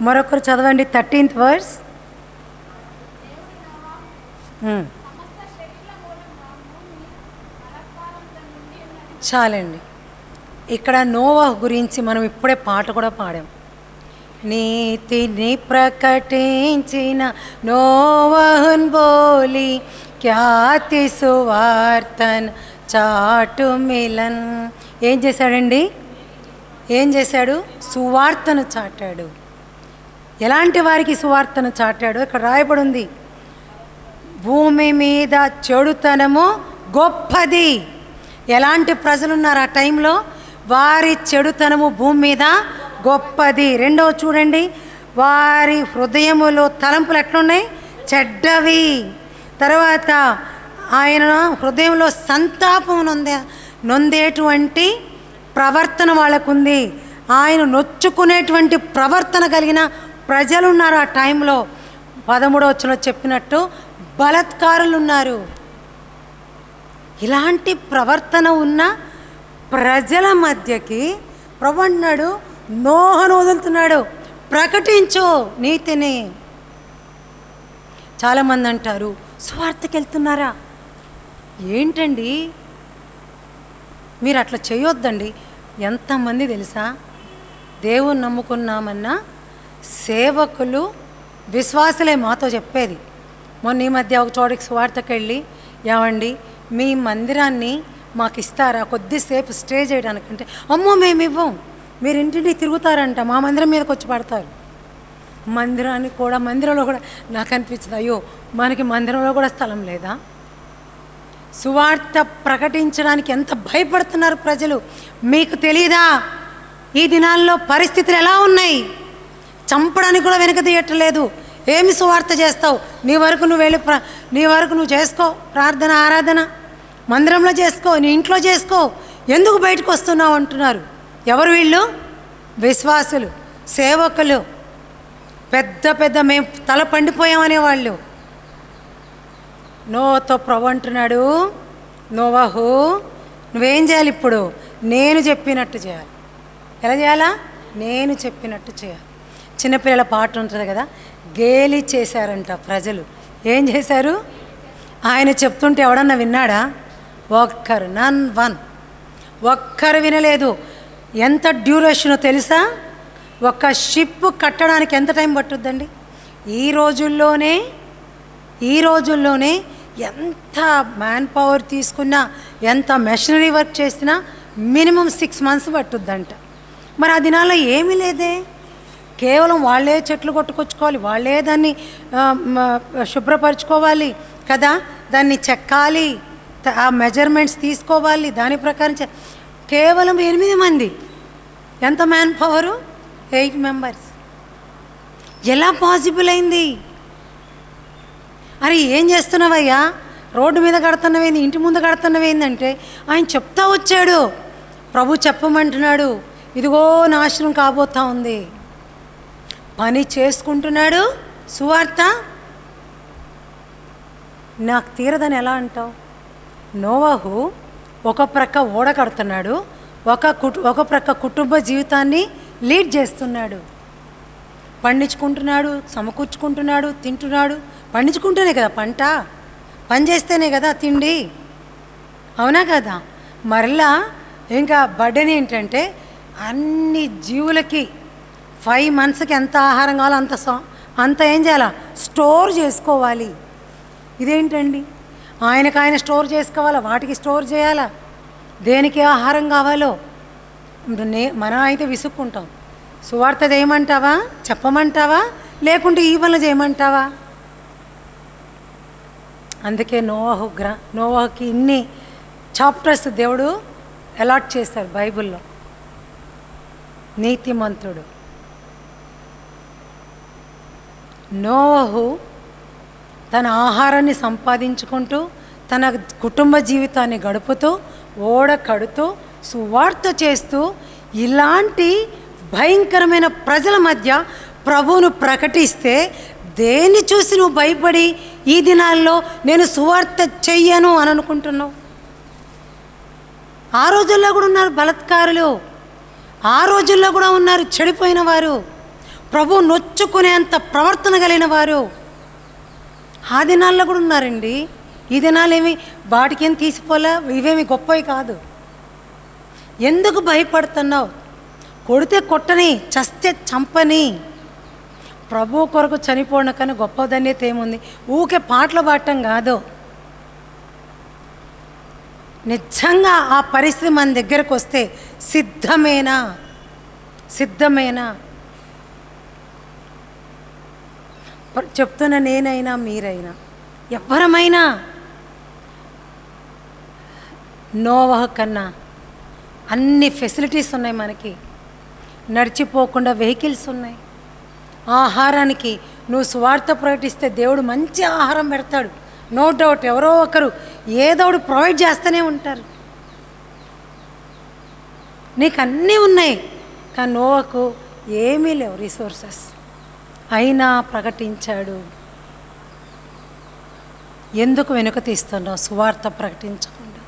మరొకరు చదవండి 13th verse. చాలండి. ఇక్కడ నోవాహు గురించి మనం ఇప్పుడే పాట కూడా పాడాం. నీతిని ప్రకటించిన నోవాహున్ బోలి ఖ్యాతి సువార్తన్ చాటు మిలన్. ఏం చేశాడండి? సువార్తను చాటాడు. ఎలాంటి వారికి సువార్తను చాటాడు? ఇక్కడ రాయబడి ఉంది, భూమి మీద చెడుతనము గొప్పది. ఎలాంటి ప్రజలు ఉన్నారు ఆ టైంలో? వారి చెడుతనము భూమి మీద గొప్పది. రెండవ చూడండి, వారి హృదయములో తలంపులు ఎట్లున్నాయి? చెడ్డవి. తర్వాత ఆయన హృదయంలో సంతాపం నొందేటువంటి ప్రవర్తన వాళ్ళకుంది. ఆయన నొచ్చుకునేటువంటి ప్రవర్తన కలిగిన ప్రజలు ఉన్నారు ఆ టైంలో. 13వ వచనంలో చెప్పినట్టు బలాత్కారులు ఉన్నారు. ఇలాంటి ప్రవర్తన ఉన్న ప్రజల మధ్యకి ప్రభు అన్నాడు, నోహను వదులుతున్నాడు, ప్రకటించు నీతిని. చాలామంది అంటారు, స్వార్థకి వెళ్తున్నారా? ఏంటండి మీరు అట్లా చేయొద్దండి. ఎంతమంది తెలుసా, దేవుని నమ్ముకున్నామన్నా సేవకులు విశ్వాసులే మాతో చెప్పేది. మొన్న ఈ మధ్య ఒక చోటికి స్వార్థకి వెళ్ళి, ఏమండి మీ మందిరాన్ని మాకు ఇస్తారా కొద్దిసేపు స్టే చేయడానికంటే, అమ్మో మేము ఇవ్వం, మీరు ఇంటిని తిరుగుతారంట, మా మందిరం మీదకి వచ్చి పడతారు. మందిరంలో కూడా నాకు అనిపించింది, అయ్యో మనకి మందిరంలో కూడా స్థలం లేదా? సువార్త ప్రకటించడానికి ఎంత భయపడుతున్నారు ప్రజలు మీకు తెలియదా? ఈ దినాల్లో పరిస్థితులు ఎలా ఉన్నాయి? చంపడానికి కూడా వెనక తీయట్లేదు. ఏమి సువార్త చేస్తావు? నీ వరకు నువ్వు వెళ్ళి నీ వరకు నువ్వు చేసుకో, ప్రార్థన ఆరాధన మందిరంలో చేసుకో, నీ ఇంట్లో చేసుకో, ఎందుకు బయటకు వస్తున్నావు అంటున్నారు. ఎవరు వీళ్ళు? విశ్వాసులు, సేవకులు, పెద్ద పెద్ద మేము తల పండిపోయామనేవాళ్ళు. నోవాతో ప్రభు అంటున్నాడు, నోవాహు నువ్వేం చేయాలి? ఇప్పుడు నేను చెప్పినట్టు చేయాలి. ఎలా చేయాలా? నేను చెప్పినట్టు చేయాలి. చిన్నపిల్లల పాట ఉంటుంది కదా, గేలి చేశారంట ప్రజలు. ఏం చేశారు? ఆయన చెప్తుంటే ఎవడన్నా విన్నాడా? ఒక్కరు, నన్ వన్, ఒక్కరు వినలేదు. ఎంత డ్యూరేషనో తెలుసా? ఒక షిప్ కట్టడానికి ఎంత టైం పట్టుద్దండి? ఈ రోజుల్లోనే ఎంత మ్యాన్ పవర్ తీసుకున్నా, ఎంత మెషినరీ వర్క్ చేసినా మినిమం 6 months పట్టుద్దంట. మరి ఆ దినాల్లో ఏమీ లేదే, కేవలం వాళ్ళే చెట్లు కొట్టుకొచ్చుకోవాలి, వాళ్ళే దాన్ని శుభ్రపరచుకోవాలి కదా, దాన్ని చెక్కాలి, ఆ మెజర్మెంట్స్ తీసుకోవాలి, దాని ప్రకారం కేవలం 8 మంది. ఎంత మ్యాన్ పవరు? 8 members. ఎలా పాసిబుల్ అయింది? అరే ఏం చేస్తున్నావయ్యా, రోడ్డు మీద కడుతున్నవేంది, ఇంటి ముందు కడుతున్నవేందంటే ఆయన చెప్తా వచ్చాడు. ప్రభు చెప్పమంటున్నాడు, ఇదిగో నాశనం కాబోతా ఉంది. పని చేసుకుంటున్నాడు. సువార్త నాకు తీరదని ఎలా అంటావు? నోవాహు ఒక ప్రక్క ఓడ కడుతున్నాడు, ఒక ప్రక్క కుటుంబ జీవితాన్ని లీడ్ చేస్తున్నాడు. పండించుకుంటున్నాడు, సమకూర్చుకుంటున్నాడు, తింటున్నాడు. పండించుకుంటేనే కదా పంట, పని చేస్తేనే కదా తిండి, అవునా కదా? మరలా ఇంకా బర్డెన్ ఏంటంటే అన్ని జీవులకి 5 monthsకి ఎంత ఆహారం కావాలో అంత ఏం చేయాలా? స్టోర్ చేసుకోవాలి. ఇదేంటండి, ఆయన స్టోర్ చేసుకోవాలా, వాటికి స్టోర్ చేయాలా, దేనికి ఆహారం కావాలో. మనం అయితే విసుక్కుంటాం. సువార్త చేయమంటావా, చెప్పమంటావా, లేకుంటే ఈ పనులు చేయమంటావా? అందుకే నోవాహుకి ఇన్ని చాప్టర్స్ దేవుడు అలాట్ చేశారు బైబిల్లో. నీతిమంతుడు నోవాహు తన ఆహారాన్ని సంపాదించుకుంటూ, తన కుటుంబ జీవితాన్ని గడుపుతూ, ఓడ కడుతూ, సువార్త చేస్తూ, ఇలాంటి భయంకరమైన ప్రజల మధ్య ప్రభువును ప్రకటిస్తే దేన్ని చూసి నువ్వు భయపడి ఈ దినాల్లో నేను సువార్త చెయ్యను అని అనుకుంటున్నావు? ఆ రోజుల్లో కూడా ఉన్నారు బలత్కారులు, ఆ రోజుల్లో కూడా ఉన్నారు చెడిపోయిన వారు, ప్రభు నొచ్చుకునేంత ప్రవర్తన కలిగిన వారు. ఆ దినాల్లో కూడా ఉన్నారండి. ఈ దినాలేమి వాటికేం తీసిపోలే, ఇవేమి గొప్పవి కాదు. ఎందుకు భయపడుతున్నావు? కొడితే కొట్టని, చస్తే చంపని. ప్రభు కొరకు చనిపోవడం కన్నా గొప్ప ధన్యత ఏముంది? ఊకే పాటలు పాడటం కాదు. నిజంగా ఆ పరిస్థితి మన దగ్గరకు వస్తే సిద్ధమేనా? చెప్తున్న నేనైనా మీరైనా ఎవరమైనా నోవాహు కన్నా అన్ని ఫెసిలిటీస్ ఉన్నాయి మనకి. నడిచిపోకుండా వెహికల్స్ ఉన్నాయి. ఆహారానికి నువ్వు సువార్త ప్రకటిస్తే దేవుడు మంచి ఆహారం పెడతాడు. నో డౌట్, ఎవరో ఒకరు ఏదో ఒకటి ప్రొవైడ్ చేస్తూనే ఉంటారు. నీకు అన్నీ ఉన్నాయి, కానీ నోవాహుకు ఏమీ లేవు రిసోర్సెస్, అయినా ప్రకటించాడు. ఎందుకు వెనుక తీస్తున్నావు సువార్త ప్రకటించకుండా?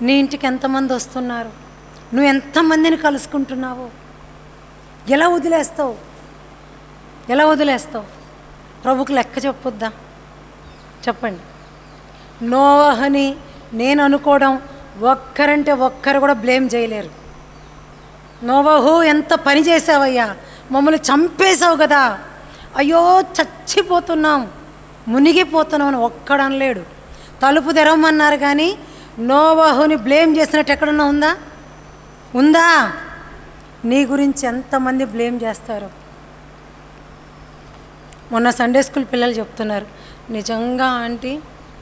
నీ ఇంటికి ఎంతమంది వస్తున్నారు? నువ్వు ఎంతమందిని కలుసుకుంటున్నావు? ఎలా వదిలేస్తావు? ప్రభుకు లెక్క చెప్పొద్దా? చెప్పండి. నోవాహుని నేను అనుకోవడం, ఒక్కరంటే ఒక్కరు కూడా బ్లేమ్ చేయలేరు. నోవాహు ఎంత పని చేసావయ్యా, మమ్మల్ని చంపేశావు కదా, అయ్యో చచ్చిపోతున్నాం, మునిగిపోతున్నాం అని ఒక్కడనలేడు. తలుపు తెరవమన్నారు కానీ నోవహుని బ్లేమ్ చేసినట్టు ఎక్కడన్నా ఉందా? నీ గురించి ఎంతమంది బ్లేమ్ చేస్తారు. మొన్న సండే స్కూల్ పిల్లలు చెప్తున్నారు, నిజంగా ఆంటీ,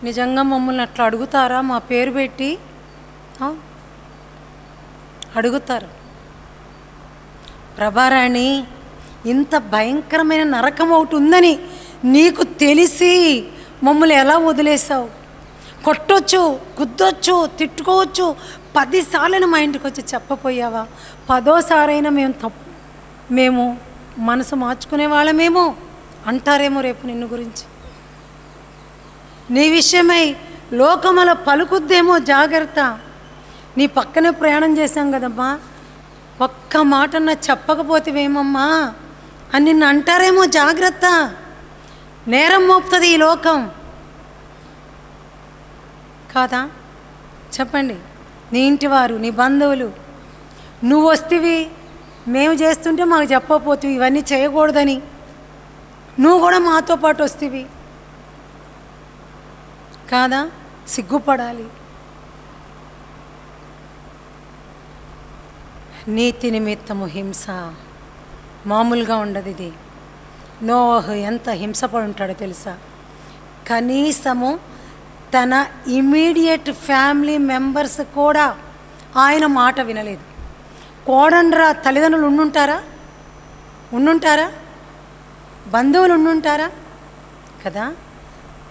నిజంగా మమ్మల్ని అట్లా అడుగుతారా మా పేరు పెట్టి? అడుగుతారు. ప్రభారాణి, ఇంత భయంకరమైన నరకం ఒకటి ఉందని నీకు తెలిసి మమ్మల్ని ఎలా వదిలేసావు? కొట్టొచ్చు, గుద్దొచ్చు, తిట్టుకోవచ్చు, 10 సార్లు మా ఇంటికి వచ్చి చెప్పపోయావా? 10వ సారైనా మేము మనసు మార్చుకునే వాళ్ళమేమో అంటారేమో రేపు నిన్ను గురించి. నీ విషయమై లోకమల పలుకుద్దేమో, జాగ్రత్త. నీ పక్కనే ప్రయాణం చేశాం కదమ్మా, ఒక్క మాటన్నా చెప్పకపోతేవేమమ్మా అని నిన్ను అంటారేమో, జాగ్రత్త. నేరం మోపుతుంది ఈ లోకం కాదా? చెప్పండి. నీ ఇంటివారు, నీ బంధువులు, నువ్వు వస్తేవి మేము చేస్తుంటే మాకు చెప్పకపోతే ఇవన్నీ చేయకూడదని నువ్వు కూడా మాతో పాటు వస్తేవి కాదా? సిగ్గుపడాలి. నీతి నిమిత్తము హింస మామూలుగా ఉండదు. ఇది నోవహు ఎంత హింసపడి ఉంటాడో తెలుసా? కనీసము తన ఇమీడియట్ ఫ్యామిలీ మెంబర్స్ కూడా ఆయన మాట వినలేదు. కోడండ్రా తల్లిదండ్రులు ఉండుంటారా? బంధువులు ఉండుంటారా కదా?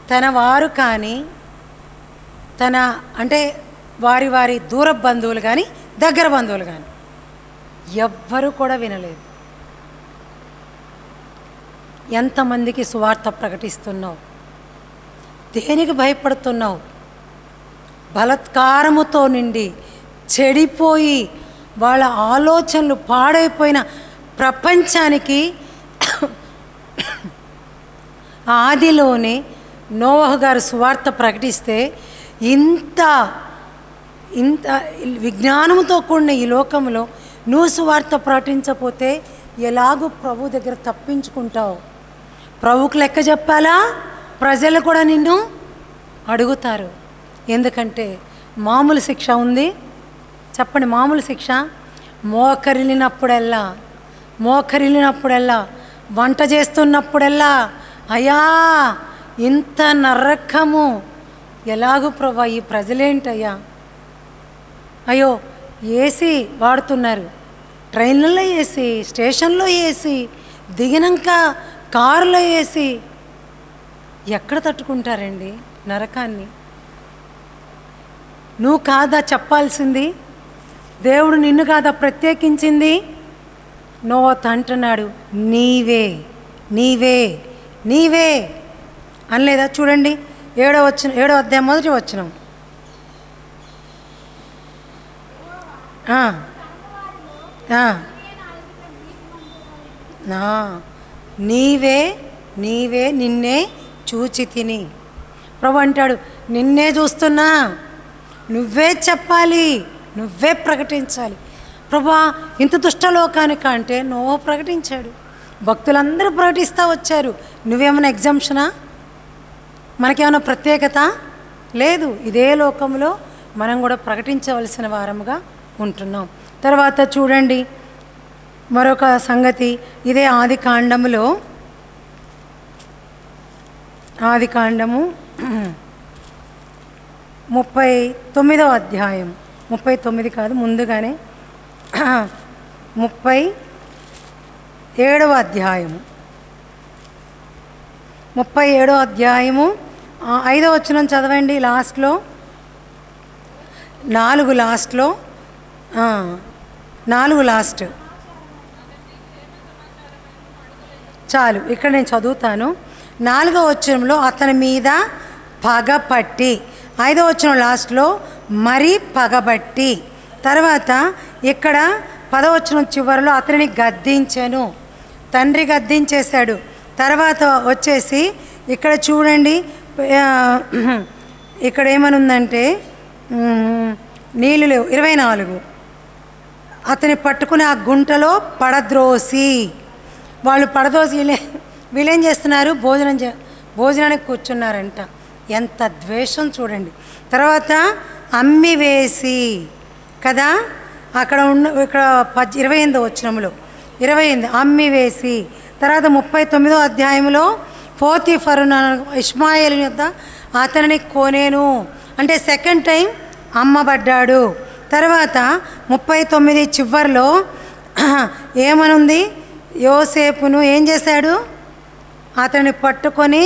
తన వారు కానీ, తన అంటే వారి దూర బంధువులు కానీ, దగ్గర బంధువులు కానీ ఎవ్వరూ కూడా వినలేదు. ఎంతమందికి సువార్త ప్రకటిస్తున్నావు? దేనికి భయపడుతున్నావు? బలత్కారముతో నిండి చెడిపోయి వాళ్ళ ఆలోచనలు పాడైపోయిన ప్రపంచానికి ఆదిలోనే నోవహు గారు సువార్త ప్రకటిస్తే ఇంత విజ్ఞానంతో కూడిన ఈ లోకంలో నువ్వు సువార్త ప్రకటించకపోతే ఎలాగూ ప్రభు దగ్గర తప్పించుకుంటావు? ప్రభువుకు లెక్క చెప్పాలా? ప్రజలు కూడా నిన్ను అడుగుతారు. ఎందుకంటే మామూలు శిక్ష ఉంది. చెప్పండి, మామూలు శిక్ష. మోకరిల్లినప్పుడల్లా వంట చేస్తున్నప్పుడల్లా అయ్యా ఇంత నరకము, ఎలాగూ ప్రభా ఈ ప్రజలేంటయ్యా, అయ్యో ఏసీ వాడుతున్నారు, ట్రైన్లలో ఏసీ, స్టేషన్లో ఏసీ, దిగినాక కారులో ఏసీ, ఎక్కడ తట్టుకుంటారండి నరకాన్ని? నువ్వు కాదా చెప్పాల్సింది? దేవుడు నిన్ను కాదా ప్రత్యేకించింది? నోవహు అంటున్నాడు, నీవే అనలేదా? చూడండి 7వ అధ్యాయం 1వ వచనం. నీవే నిన్నే చూచి తిని. ప్రభు అంటాడు, నిన్నే చూస్తున్నా, నువ్వే చెప్పాలి, నువ్వే ప్రకటించాలి. ప్రభా ఇంత దుష్టలోకానిక అంటే నోవహు ప్రకటించాడు, భక్తులందరూ ప్రకటిస్తూ వచ్చారు. నువ్వేమైనా ఎగ్జామ్షనా? మనకేమైనా ప్రత్యేకత లేదు. ఇదే లోకంలో మనం కూడా ప్రకటించవలసిన వారముగా ఉంటున్నాం. తర్వాత చూడండి మరొక సంగతి, ఇదే ఆది కాండము 39వ అధ్యాయం, 39 కాదు ముందుగానే 37వ అధ్యాయము 5వ వచనం చదవండి. లాస్ట్లో 4 లాస్ట్ చాలు. ఇక్కడ నేను చదువుతాను. 4వ వచనంలో అతని మీద పగపట్టి, 5వ వచనం లాస్ట్లో మరి పగబట్టి, తర్వాత ఇక్కడ 10వ వచనం చివరిలో అతనిని గద్దించెను, తండ్రి గద్దించేశాడు. తర్వాత వచ్చేసి ఇక్కడ చూడండి, ఇక్కడ ఏమనుందంటే నీళ్ళు లేవు. 24 అతని పట్టుకుని ఆ గుంటలో పడద్రోసి, వాళ్ళు పడదోసి వీళ్ళేం చేస్తున్నారు? భోజనానికి కూర్చున్నారంట. ఎంత ద్వేషం చూడండి. తర్వాత అమ్మివేసి కదా, అక్కడ ఇక్కడ 28వ వచనంలో 28 అమ్మివేసి. తర్వాత 39వ అధ్యాయంలో పోతీఫరు ఇష్మాయేలు యొద్ద అతనిని కొనేను అంటే సెకండ్ టైం అమ్మబడ్డాడు. తర్వాత 39 చివరిలో ఏమనుంది, యోసేపును ఏం చేశాడు, అతన్ని పట్టుకొని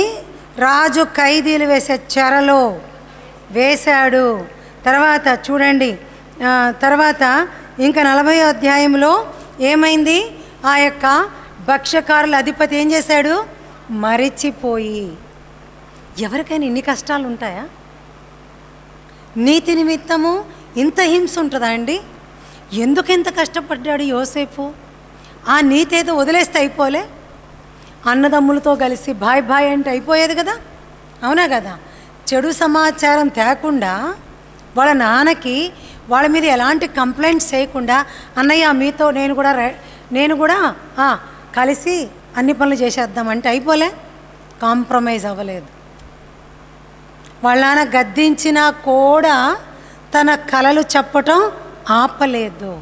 రాజు ఖైదీలు వేసే చెరలో వేశాడు. తర్వాత చూడండి, తర్వాత ఇంకా 40వ అధ్యాయంలో ఏమైంది, ఆ యొక్క భక్ష్యకారుల అధిపతి ఏం చేశాడు, మరిచిపోయి. ఎవరికైనా ఇన్ని కష్టాలు ఉంటాయా? నీతి నిమిత్తము ఇంత హింస ఉంటుందా అండి? ఎందుకు ఇంత కష్టపడ్డాడు యోసేపు? ఆ నీతి ఏదో వదిలేస్తే అయిపోలే, అన్నదమ్ములతో కలిసి బాయ్ బాయ్ అంటే అయిపోయేది కదా, అవునా కదా? చెడు సమాచారం తేకుండా వాళ్ళ నాన్నకి వాళ్ళ మీద ఎలాంటి కంప్లైంట్స్ చేయకుండా, అన్నయ్య మీతో నేను కూడా కలిసి అన్ని పనులు చేసేద్దామంటే అయిపోలే, కాంప్రమైజ్ అవ్వలేదు. వాళ్ళ నాన్న గద్దించినా కూడా తన కలలు చెప్పటం ఆపలేదు.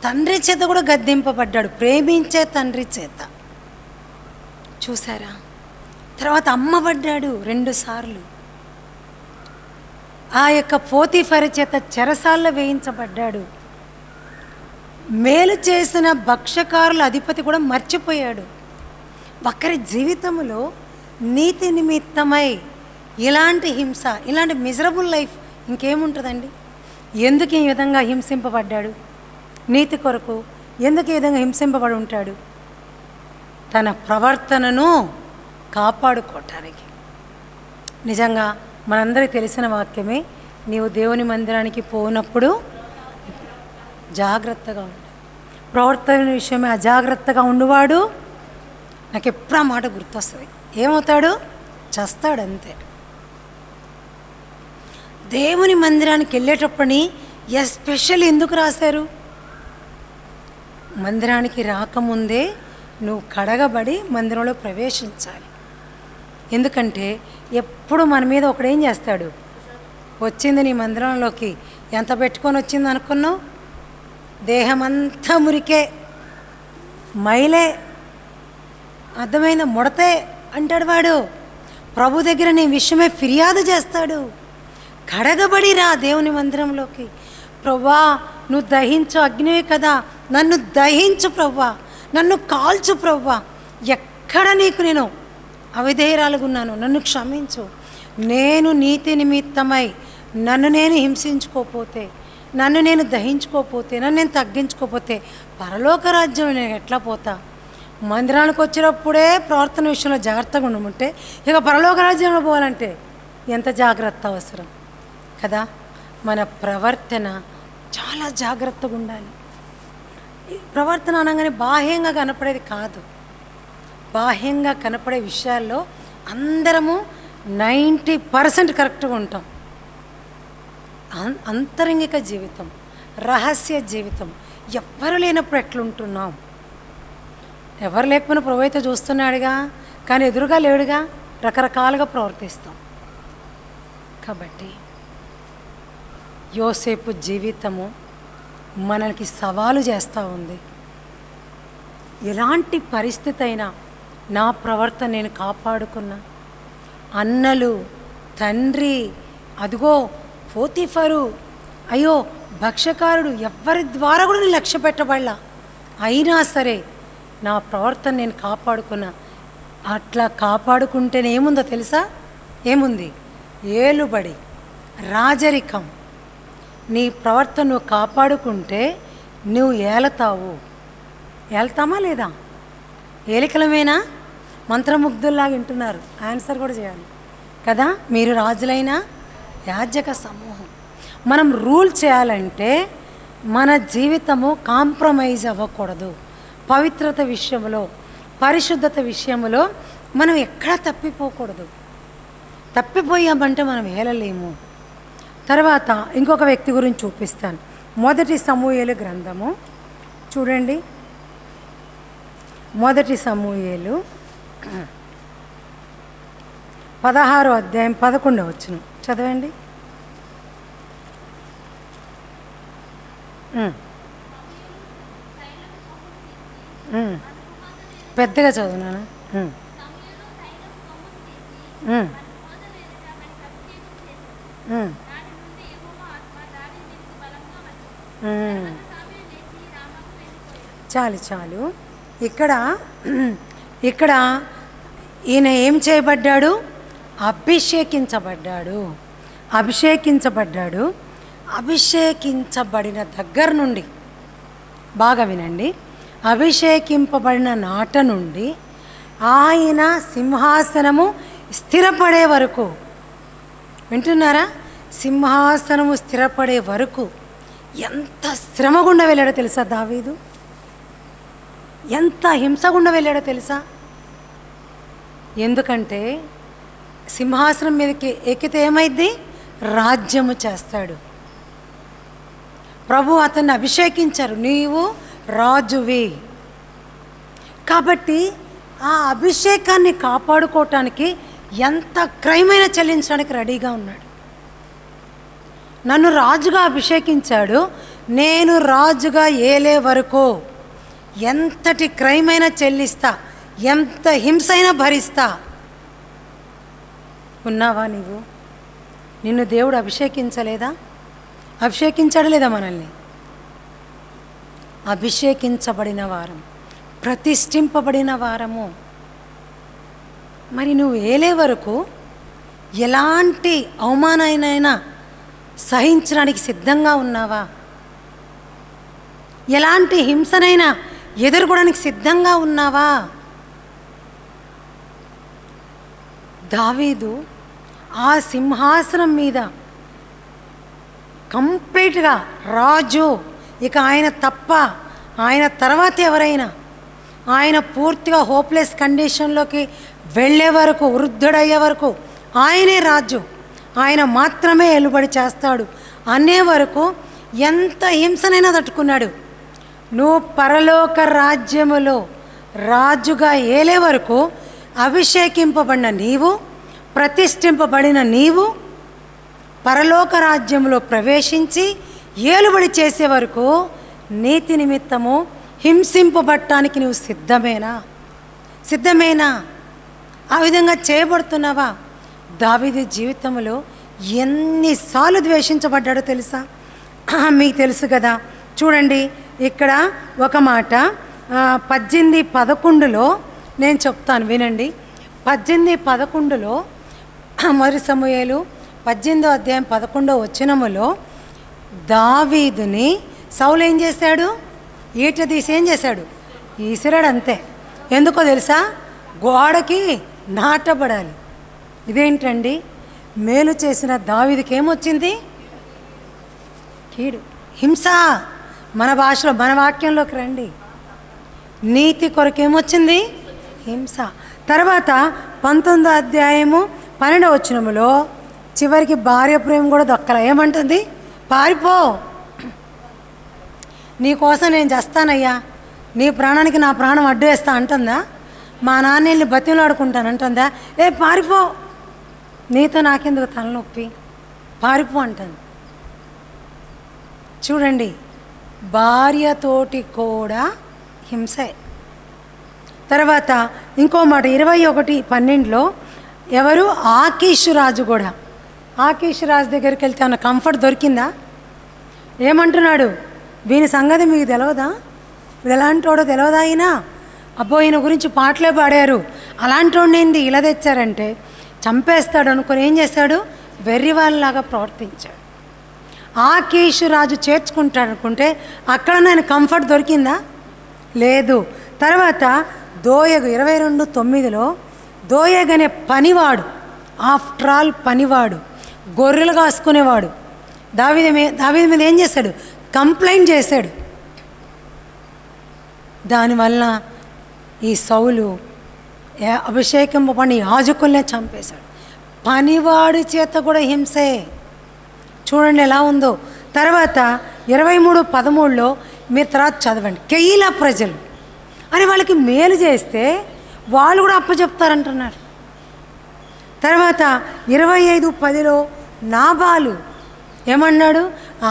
తండ్రి చేత కూడా గద్దింపబడ్డాడు, ప్రేమించే తండ్రి చేత. చూసారా? తర్వాత అమ్మబడ్డాడు 2 సార్లు. ఆ యొక్క పోతీఫరు చేత చెరసాల్లో వేయించబడ్డాడు. మేలు చేసిన భక్ష్యకారుల అధిపతి కూడా మర్చిపోయాడు. ఒకరి జీవితంలో నీతి నిమిత్తమై ఇలాంటి హింస, ఇలాంటి మిజరబుల్ లైఫ్ ఇంకేముంటుందండి? ఎందుకు ఈ విధంగా హింసింపబడ్డాడు? నీతి కొరకు ఎందుకు ఈ విధంగా హింసింపబడి ఉంటాడు? తన ప్రవర్తనను కాపాడుకోవటానికి. నిజంగా మనందరికీ తెలిసిన వాక్యమే, నీవు దేవుని మందిరానికి పోనప్పుడు జాగ్రత్తగా ఉండు. ప్రవర్తన విషయమే అజాగ్రత్తగా ఉండువాడు, నాకు ఎప్పుడు ఆ మాట గుర్తొస్తుంది, ఏమవుతాడు? చస్తాడు అంతే. దేవుని మందిరానికి వెళ్ళేటప్పటిని ఎస్పెషల్ ఎందుకు రాశారు? మందిరానికి రాకముందే నువ్వు కడగబడి మందిరంలో ప్రవేశించాలి. ఎందుకంటే ఎప్పుడు మన మీద ఒకడేం చేస్తాడు, వచ్చింది నీ మందిరంలోకి ఎంత పెట్టుకొని వచ్చింది అనుకున్నావు? దేహమంతా మురికే, మైలే, అర్థమైన ముడతే అంటాడు వాడు. ప్రభు దగ్గర నీ విషయమే ఫిర్యాదు చేస్తాడు. కడగబడి రా దేవుని మందిరంలోకి. ప్రభువా నువ్వు దహించు, అగ్నివే కదా, నన్ను దహించు ప్రభువా, నన్ను కాల్చు ప్రభువా, ఎక్కడ నీకు నేను అవిధేయురాలుగా ఉన్నాను, నన్ను క్షమించు. నేను నీతి నిమిత్తమై నన్ను నేను హింసించుకోపోతే, నన్ను నేను దహించుకోపోతే, నన్ను నేను తగ్గించుకోపోతే పరలోక రాజ్యం నేను ఎట్లా పోతా? మందిరానికి వచ్చినప్పుడే ప్రార్థన విషయంలో జాగ్రత్తగా ఉండమంటే ఇక పరలోక రాజ్యంలో పోవాలంటే ఎంత జాగ్రత్త అవసరం కదా? మన ప్రవర్తన చాలా జాగ్రత్తగా ఉండాలి. ప్రవర్తన అనగానే బాహ్యంగా కనపడేది కాదు. బాహ్యంగా కనపడే విషయాల్లో అందరము 90% కరెక్ట్గా ఉంటాం. అంతరంగిక జీవితం, రహస్య జీవితం, ఎవ్వరు లేనప్పుడు ఎట్లుంటున్నాం? ఎవరు లేకపోయినా ప్రభు అయితే చూస్తున్నాడుగా, కానీ ఎదురుగా లేడుగా, రకరకాలుగా ప్రవర్తిస్తాం. కాబట్టి యోసేపు జీవితము మనకి సవాలు చేస్తూ ఉంది. ఎలాంటి పరిస్థితి అయినా నా ప్రవర్తన నేను కాపాడుకున్నా. అన్నలు, తండ్రి, అదిగో పోతీఫరు, అయ్యో భక్ష్యకారుడు, ఎవ్వరి ద్వారా కూడా నేను లక్ష్య పెట్టబడలా. అయినా సరే నా ప్రవర్తన నేను కాపాడుకున్నా. అట్లా కాపాడుకుంటేనే ఏముందో తెలుసా? ఏముంది? ఏలుబడి, రాజరికం. నీ ప్రవర్తన నువ్వు కాపాడుకుంటే నువ్వు ఏలతావు. ఏళ్తామా లేదా? ఏలికలమేనా? మంత్రముగ్ధుల్లాగా వింటున్నారు. ఆన్సర్ కూడా చేయాలి కదా. మీరు రాజులైన యాజక సమూహం. మనం రూల్ చేయాలంటే మన జీవితము కాంప్రమైజ్ అవ్వకూడదు. పవిత్రత విషయంలో, పరిశుద్ధత విషయంలో మనం ఎక్కడా తప్పిపోకూడదు. తప్పిపోయామంటే మనం ఏలలేము. తర్వాత ఇంకొక వ్యక్తి గురించి చూపిస్తాను. 1 సమూయేలు గ్రంథము చూడండి. 1 సమూయేలు 16వ అధ్యాయం 11వ వచనం చదవండి. పెద్దగా చదువునానా? చాలు చాలు. ఇక్కడ ఈయన ఏం చేయబడ్డాడు? అభిషేకించబడ్డాడు. అభిషేకించబడిన దగ్గర నుండి, బాగా వినండి, అభిషేకింపబడిన నాట నుండి ఆయన సింహాసనము స్థిరపడే వరకు, వింటున్నారా? సింహాసనము స్థిరపడే వరకు ఎంత శ్రమ గుండా వెళ్ళాడో తెలుసా దావీదు? ఎంత హింస గుండా వెళ్ళాడో తెలుసా? ఎందుకంటే సింహాసనం మీదకి ఎక్కితే ఏమైంది? రాజ్యము చేస్తాడు. ప్రభు అతన్ని అభిషేకించారు, నీవు రాజువి. కాబట్టి ఆ అభిషేకాన్ని కాపాడుకోవటానికి ఎంత క్రైమైన చెల్లించడానికి రెడీగా ఉన్నాడు. నన్ను రాజుగా అభిషేకించాడు, నేను రాజుగా ఏలే వరకు ఎంతటి క్రైమైనా చెల్లిస్తా, ఎంత హింసైనా భరిస్తా. ఉన్నావా నీవు? నిన్ను దేవుడు అభిషేకించలేదా? అభిషేకించాడు లేదా మనల్ని? అభిషేకించబడిన వారం, ప్రతిష్ఠింపబడిన వారము. మరి నువ్వు ఏలే వరకు ఎలాంటి అవమానాన్నైనా సహించడానికి సిద్ధంగా ఉన్నావా? ఎలాంటి హింసనైనా ఎదుర్కోవడానికి సిద్ధంగా ఉన్నావా? దావీదు ఆ సింహాసనం మీద కంప్లీట్గా రాజు, ఇక ఆయన తప్ప, ఆయన తర్వాత ఎవరైనా, ఆయన పూర్తిగా హోప్లెస్ కండిషన్లోకి వెళ్ళే వరకు, వృద్ధుడయ్యే వరకు ఆయనే రాజు, ఆయన మాత్రమే ఏలుబడి చేస్తాడు అనే వరకు ఎంత హింసనైనా తట్టుకున్నాడు. నువ్వు పరలోక రాజ్యములో రాజుగా ఏలే వరకు అభిషేకింపబడిన నీవు, ప్రతిష్ఠింపబడిన నీవు పరలోక రాజ్యంలో ప్రవేశించి ఏలుబడి చేసే వరకు నీతి నిమిత్తము హింసింపబడటానికి నువ్వు సిద్ధమేనా? ఆ విధంగా చేయబడుతున్నావా? దావీదు జీవితంలో ఎన్నిసార్లు ద్వేషించబడ్డాడో తెలుసా? మీకు తెలుసు కదా. చూడండి, ఇక్కడ ఒక మాట 18:11 నేను చెప్తాను, వినండి. 18:11 మొదటి సమూయేలు 18వ అధ్యాయం 11వ వచనములో దావీదుని సౌలు ఏం చేశాడు? ఈట తీసి ఏం చేశాడు? ఈసిరాడు, అంతే. ఎందుకో తెలుసా? గోడకి నాటబడాలి. ఇదేంటండి? మేలు చేసిన దావీదుకి ఏమొచ్చింది? కీడు, హింస. మన భాషలో, మన వాక్యంలోకి రండి. నీతి కొరకు ఏమొచ్చింది? హింస. తర్వాత 19వ అధ్యాయము 12వ వచనములో చివరికి భార్య ప్రేమ కూడా దక్కల. ఏమంటుంది? పారిపో, నీకోసం నేను చేస్తానయ్యా, నీ ప్రాణానికి నా ప్రాణం అడ్డు వేస్తా అంటుందా? మా నాన్న వెళ్ళి బతిమలాడుకుంటాను అంటుందా? పారిపో, నీతో నాకెందుకు తలనొప్పి, పారిపో అంటుంది. చూడండి, భార్యతోటి కూడా హింసే. తర్వాత ఇంకో మాట 21:12 ఎవరు? ఆకీషు రాజు కూడా. ఆకీషు రాజు దగ్గరికి వెళ్తే అన్న కంఫర్ట్ దొరికిందా? ఏమంటున్నాడు? వీని సంగతి మీకు తెలియదా? ఎలాంటి వాడో తెలియదా? అయినా అబ్బో ఈయన గురించి పాటలే పాడారు, అలాంటి వాడిని ఇలా తెచ్చారంటే చంపేస్తాడు అనుకుని ఏం చేశాడు? వెర్రి వాళ్ళలాగా ప్రవర్తించాడు. ఆకీషు రాజు చేర్చుకుంటాడు అనుకుంటే అక్కడ ఆయన కంఫర్ట్ దొరికిందా? లేదు. తర్వాత దోయగు 22:9 దోయగు అనే పనివాడు, ఆఫ్టర్ ఆల్ పనివాడు, గొర్రెలు కాసుకునేవాడు, దావీదు మీద ఏం చేశాడు? కంప్లైంట్ చేశాడు. దానివల్ల ఈ సౌలు అభిషేకింపబడిన యాజకుల్నే చంపేశాడు. పనివాడి చేత కూడా హింసే. చూడండి ఎలా ఉందో. తర్వాత 23:13 మీరు తర్వాత చదవండి. కెయీలా ప్రజలు అని వాళ్ళకి మేలు చేస్తే వాళ్ళు కూడా అప్పచెప్తారంటున్నారు. తర్వాత 25:10 నాబాలు ఏమన్నాడు?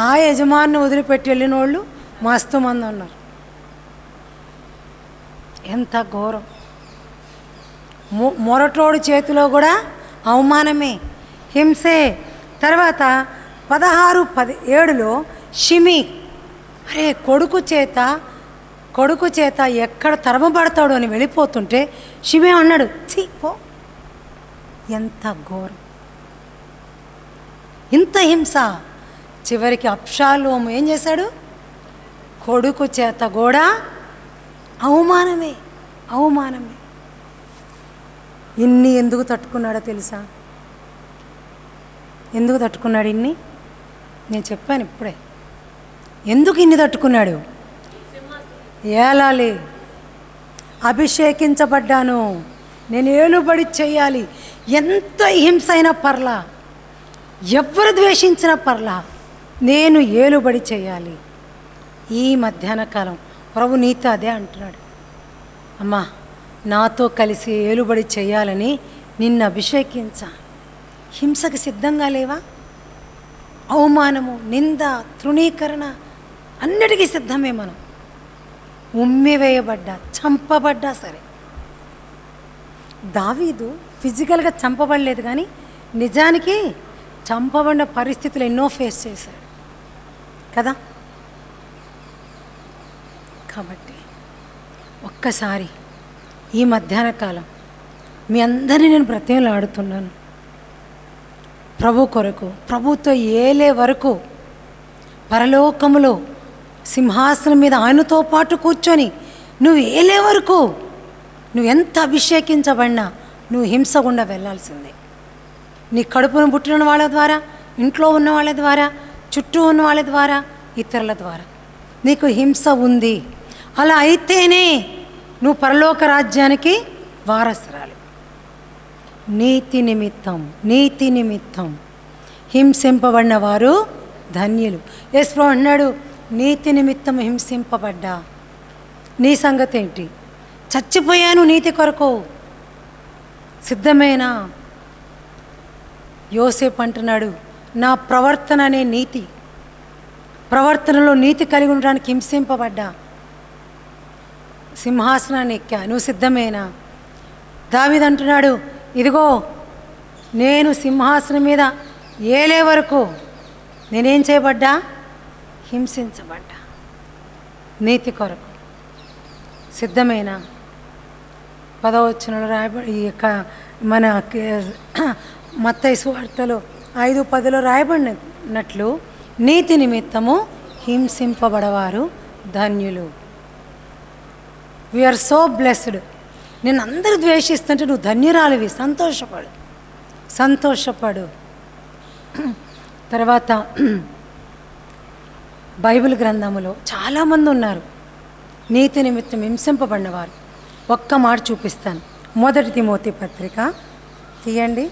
ఆ యజమాని వదిలిపెట్టి వెళ్ళిన వాళ్ళు మస్తు మంది ఉన్నారు. ఎంత ఘోరం! మొరటోడు చేతిలో కూడా అవమానమే, హింసే. తర్వాత 16:17 షిమి, అరే కొడుకు చేత ఎక్కడ తరమబడతాడు అని వెళ్ళిపోతుంటే షిమి అన్నాడు, ఛీ పో. ఎంత ఘోరం! ఇంత హింస. చివరికి అబ్షాలోము ఏం చేశాడు? కొడుకు చేత కూడా అవమానమే. ఇన్ని ఎందుకు తట్టుకున్నాడో తెలుసా? ఎందుకు తట్టుకున్నాడు ఇన్ని? నేను చెప్పాను ఇప్పుడే. ఎందుకు ఇన్ని తట్టుకున్నాడు? ఏలాలి, అభిషేకించబడ్డాను, నేను ఏలుబడి చేయాలి. ఎంత హింస అయినా పర్లా, ఎవరు ద్వేషించినా పర్లా, నేను ఏలుబడి చేయాలి. ఈ మధ్యాహ్న కాలం ప్రభు నీతో అదే అంటున్నాడు. అమ్మా, నాతో కలిసి ఏలుబడి చేయాలని నిన్ను అభిషేకించా. హింసకు సిద్ధంగా లేవా? అవమానము, నింద, తృణీకరణ అన్నిటికీ సిద్ధమే. మనం ఉమ్మివేయబడ్డా, చంపబడ్డా సరే. దావీదు ఫిజికల్గా చంపబడలేదు, కానీ నిజానికి చంపబడిన పరిస్థితులు ఎన్నో ఫేస్ చేశాడు కదా. కాబట్టి ఒక్కసారి ఈ మధ్యాహ్న కాలం మీ అందరినీ నేను బ్రతిమలాడుతున్నాను. ప్రభు కొరకు, ప్రభుతో ఏలే వరకు, పరలోకములో సింహాసనం మీద ఆయనతో పాటు కూర్చొని నువ్వు ఏలే వరకు, నువ్వు ఎంత అభిషేకించబడినా నువ్వు హింస గుండా వెళ్ళాల్సిందే. నీ కడుపును పుట్టిన వాళ్ళ ద్వారా, ఇంట్లో ఉన్న వాళ్ళ ద్వారా, చుట్టూ ఉన్న వాళ్ళ ద్వారా, ఇతరుల ద్వారా నీకు హింస ఉంది. అలా అయితేనే నువ్వు పరలోక రాజ్యానికి వారసురాలు. నీతి నిమిత్తం హింసింపబడిన వారు ధన్యులు. యేసు అన్నాడు, నీతి నిమిత్తం హింసింపబడ్డా. నీ సంగతి ఏంటి? చచ్చిపోయాను నీతి కొరకు, సిద్ధమేనా? యోసేపు అంటున్నాడు, నా ప్రవర్తన అనే నీతి, ప్రవర్తనలో నీతి కలిగి ఉండడానికి హింసింపబడ్డా, సింహాసనాన్ని ఎక్కా, నువ్వు సిద్ధమేనా? దావీదు అంటున్నాడు, ఇదిగో నేను సింహాసనం మీద ఏలే వరకు నేనేం చేయబడ్డా? హింసించబడ్డా. నీతి కొరకు సిద్ధమేనా? 10వ వచనంలో రాయబడి, ఈ యొక్క మన మత్తయి సువార్తలో 5:10 రాయబడినట్లు నీతి నిమిత్తము హింసింపబడవారు ధన్యులు. We are so blessed. నేను అందరూ ద్వేషిస్తుంటే నువ్వు ధన్యురాలివి, సంతోషపడు. తర్వాత బైబిల్ గ్రంథములో చాలామంది ఉన్నారు నీతి నిమిత్తం హింసింపబడినవారు. ఒక్క మాట చూపిస్తాను. 1 తిమోతి పత్రిక తీయండి.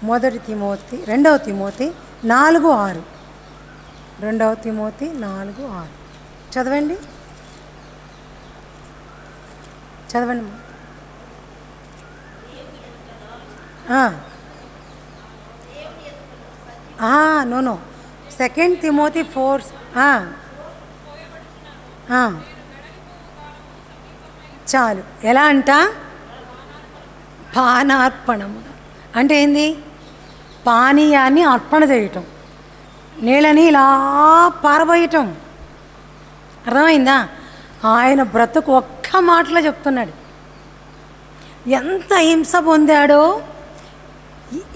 2 తిమోతి 4:6. 2 తిమోతి 4:6 చదవండి. No 2 Timothy 4. చాలు. ఎలా అంట? పానార్పణముగా. అంటే ఏంది? పానీయాన్ని అర్పణ చేయటం, నీళ్ళని ఇలా పారబోయటం. అర్థమైందా? ఆయన బ్రతుకు ఒక్క మాటలో చెప్తున్నాడు. ఎంత హింస పొందాడో,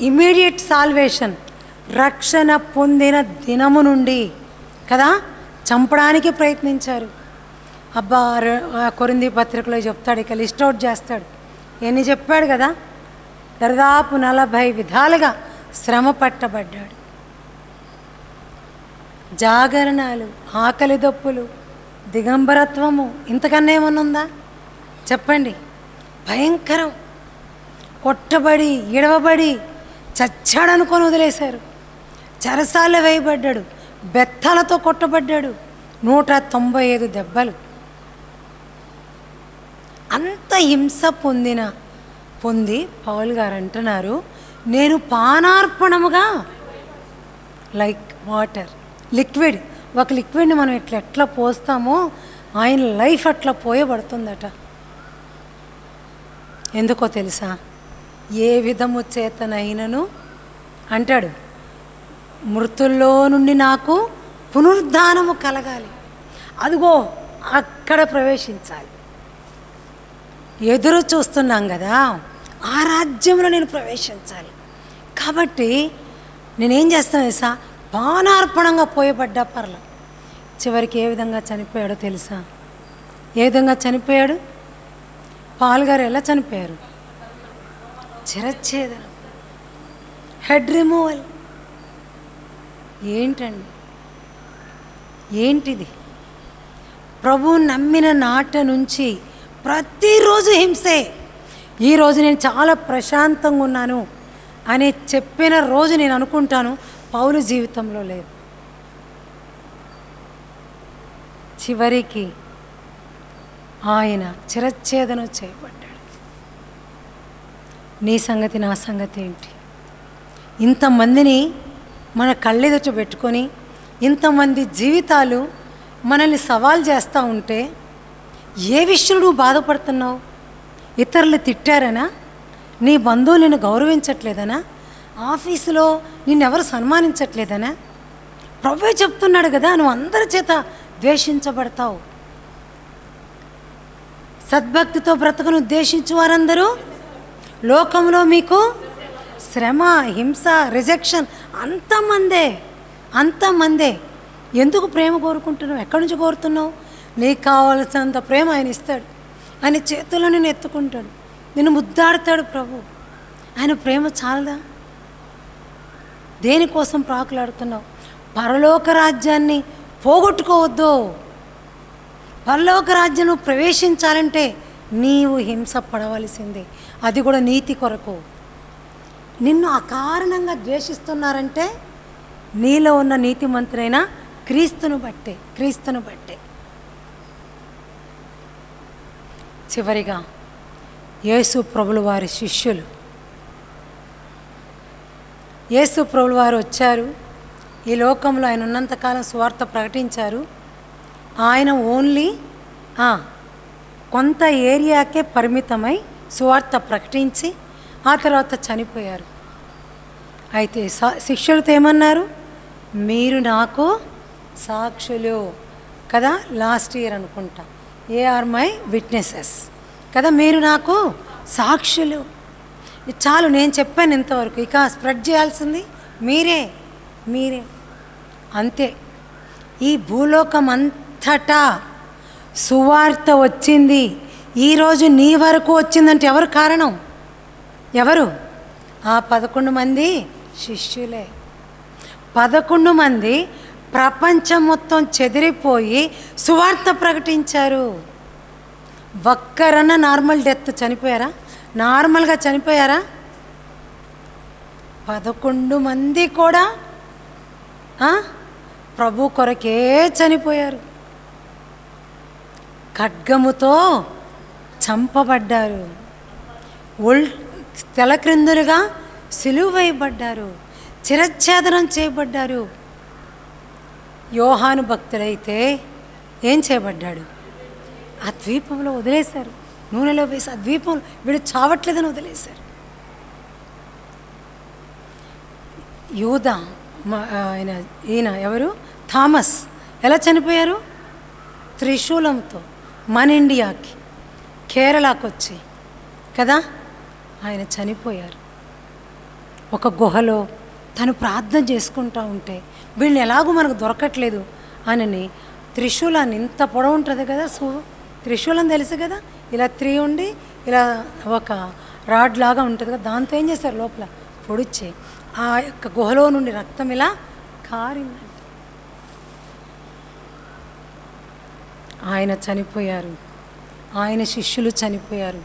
ఇమీడియట్ సాల్వేషన్, రక్షణ పొందిన దినము నుండి కదా చంపడానికి ప్రయత్నించారు. అబ్బా, కొరింథీ పత్రికలో చెప్తాడు, ఇక లిస్ట్ అవుట్ చేస్తాడు. ఎన్ని చెప్పాడు కదా. దాదాపు 40 విధాలుగా శ్రమ పట్టబడ్డాడు. జాగరణాలు, ఆకలి దప్పులు, దిగంబరత్వము, ఇంతకన్నా ఏమన్నా ఉందా చెప్పండి? భయంకరం. కొట్టబడి, ఇడవబడి, చచ్చాడనుకొని వదిలేశారు. చెరసాల వేయబడ్డాడు, బెత్తలతో కొట్టబడ్డాడు, 195 దెబ్బలు. అంత హింస పొంది పౌలు గారు అంటున్నారు, నేను పానార్పణముగా, లైక్ వాటర్, లిక్విడ్. ఒక లిక్విడ్ని మనం ఎట్లా పోస్తామో ఆయన లైఫ్ అట్లా పోయబడుతుందట. ఎందుకో తెలుసా? ఏ విధము చేతనైనను అంటాడు, మృతుల్లో నుండి నాకు పునరుద్ధానము కలగాలి. అదిగో అక్కడ ప్రవేశించాలి. ఎదురు చూస్తున్నాం కదా, ఆ రాజ్యంలో నేను ప్రవేశించాలి. కాబట్టి నేనేం చేస్తాను తెలుసా? పానార్పణంగా పోయబడ్డా పర్ల. చివరికి ఏ విధంగా చనిపోయాడో తెలుసా? ఏ విధంగా చనిపోయాడు? పాల్ గారు ఎలా చనిపోయారు? శిరచ్ఛేదనం, హెడ్ రిమూవల్. ఏంటండి, ఏంటిది? ప్రభువు నమ్మిన నాట నుంచి ప్రతిరోజు హింసే. ఈరోజు నేను చాలా ప్రశాంతంగా ఉన్నాను అని చెప్పిన రోజు నేను అనుకుంటాను పౌలు జీవితంలో లేదు. చివరికి ఆయన శిరచ్ఛేదనం చేయబడ్డాడు. నీ సంగతి నా సంగతి ఏంటి? ఇంతమందిని మన కళ్ళెదుట పెట్టుకొని ఇంతమంది జీవితాలు మనల్ని సవాల్ చేస్తూ ఉంటే ఏ విషయంలో నువ్వు బాధపడుతున్నావు? ఇతరులు తిట్టారనా? నీ బంధువులు నిన్ను గౌరవించట్లేదనా? ఆఫీసులో నిన్నెవరు సన్మానించట్లేదనా? ప్రభువే చెప్తున్నాడు కదా, నువ్వు అందరి చేత ద్వేషించబడతావు. సద్భక్తితో బ్రతకను ఉద్దేశించు వారందరూ లోకంలో మీకు శ్రమ, హింస, రిజెక్షన్ అంతమందే. ఎందుకు ప్రేమ కోరుకుంటున్నావు? ఎక్కడి నుంచి కోరుతున్నావు? నీకు కావాల్సినంత ప్రేమ ఆయన ఇస్తాడు. ఆయన చేతుల్లో నిన్ను ఎత్తుకుంటాడు, నిన్ను ముద్దాడుతాడు ప్రభు. ఆయన ప్రేమ చాలదా? దేనికోసం ప్రాకులాడుతున్నావు? పరలోక రాజ్యాన్ని పోగొట్టుకోవద్దు. పరలోక రాజ్యం ప్రవేశించాలంటే నీవు హింస పడవలసిందే, అది కూడా నీతి కొరకు. నిన్ను అకారణంగా ద్వేషిస్తున్నారంటే నీలో ఉన్న నీతిమంతుడైన క్రీస్తును బట్టే. చివరిగా యేసు ప్రభుల వారి శిష్యులు, యేసు ప్రభుల వారు వచ్చారు ఈ లోకంలో. ఆయన ఉన్నంతకాలం సువార్త ప్రకటించారు. ఆయన ఓన్లీ కొంత ఏరియాకే పరిమితమై సువార్త ప్రకటించి ఆ తర్వాత చనిపోయారు. అయితే శిష్యులతో ఏమన్నారు? మీరు నాకు సాక్షులు కదా, లాస్ట్ ఇయర్ అనుకుంటా, ఏ ఆర్ మై విట్నెసెస్ కదా, మీరు నాకు సాక్షులు. చాలు, నేను చెప్పాను ఇంతవరకు, ఇక స్ప్రెడ్ చేయాల్సింది మీరే. అంతే. ఈ భూలోకం అంతటా సువార్త వచ్చింది. ఈరోజు నీ వరకు వచ్చిందంటే ఎవరు కారణం? ఎవరు? ఆ 11 మంది శిష్యులే. 11 మంది ప్రపంచం మొత్తం చెదిరిపోయి సువార్త ప్రకటించారు. ఒక్కరన్నా నార్మల్ డెత్ చనిపోయారా? నార్మల్గా చనిపోయారా? 11 మంది కూడా ప్రభు కొరకే చనిపోయారు. ఖడ్గముతో చంపబడ్డారు, తలక్రిందులుగా సిలువ వేయబడ్డారు, శిరచ్ఛేదనం చేయబడ్డారు. యోహాను భక్తుడైతే ఏం చేయబడ్డాడు? ఆ ద్వీపంలో వదిలేశారు, నూనెలో వేసి ఆ ద్వీపంలో వీడు చావట్లేదని వదిలేశారు. యూదా ఈయన ఎవరు? థామస్ ఎలా చనిపోయారు? త్రిశూలంతో మన ఇండియాకి, కేరళకు వచ్చి కదా ఆయన చనిపోయారు. ఒక గుహలో తను ప్రార్థన చేసుకుంటూ ఉంటే వీళ్ళని ఎలాగూ మనకు దొరకట్లేదు అని త్రిశూలాన్ని, ఇంత పొడవు ఉంటుంది కదా త్రిశూలం తెలుసు కదా, ఇలా 3 ఉండి ఇలా ఒక రాడ్ లాగా ఉంటుంది కదా, దాంతో ఏం చేశారు? లోపల పొడిచి ఆ యొక్క గుహలో నుండి రక్తం ఇలా కారిందండి. ఆయన చనిపోయారు, ఆయన శిష్యులు చనిపోయారు,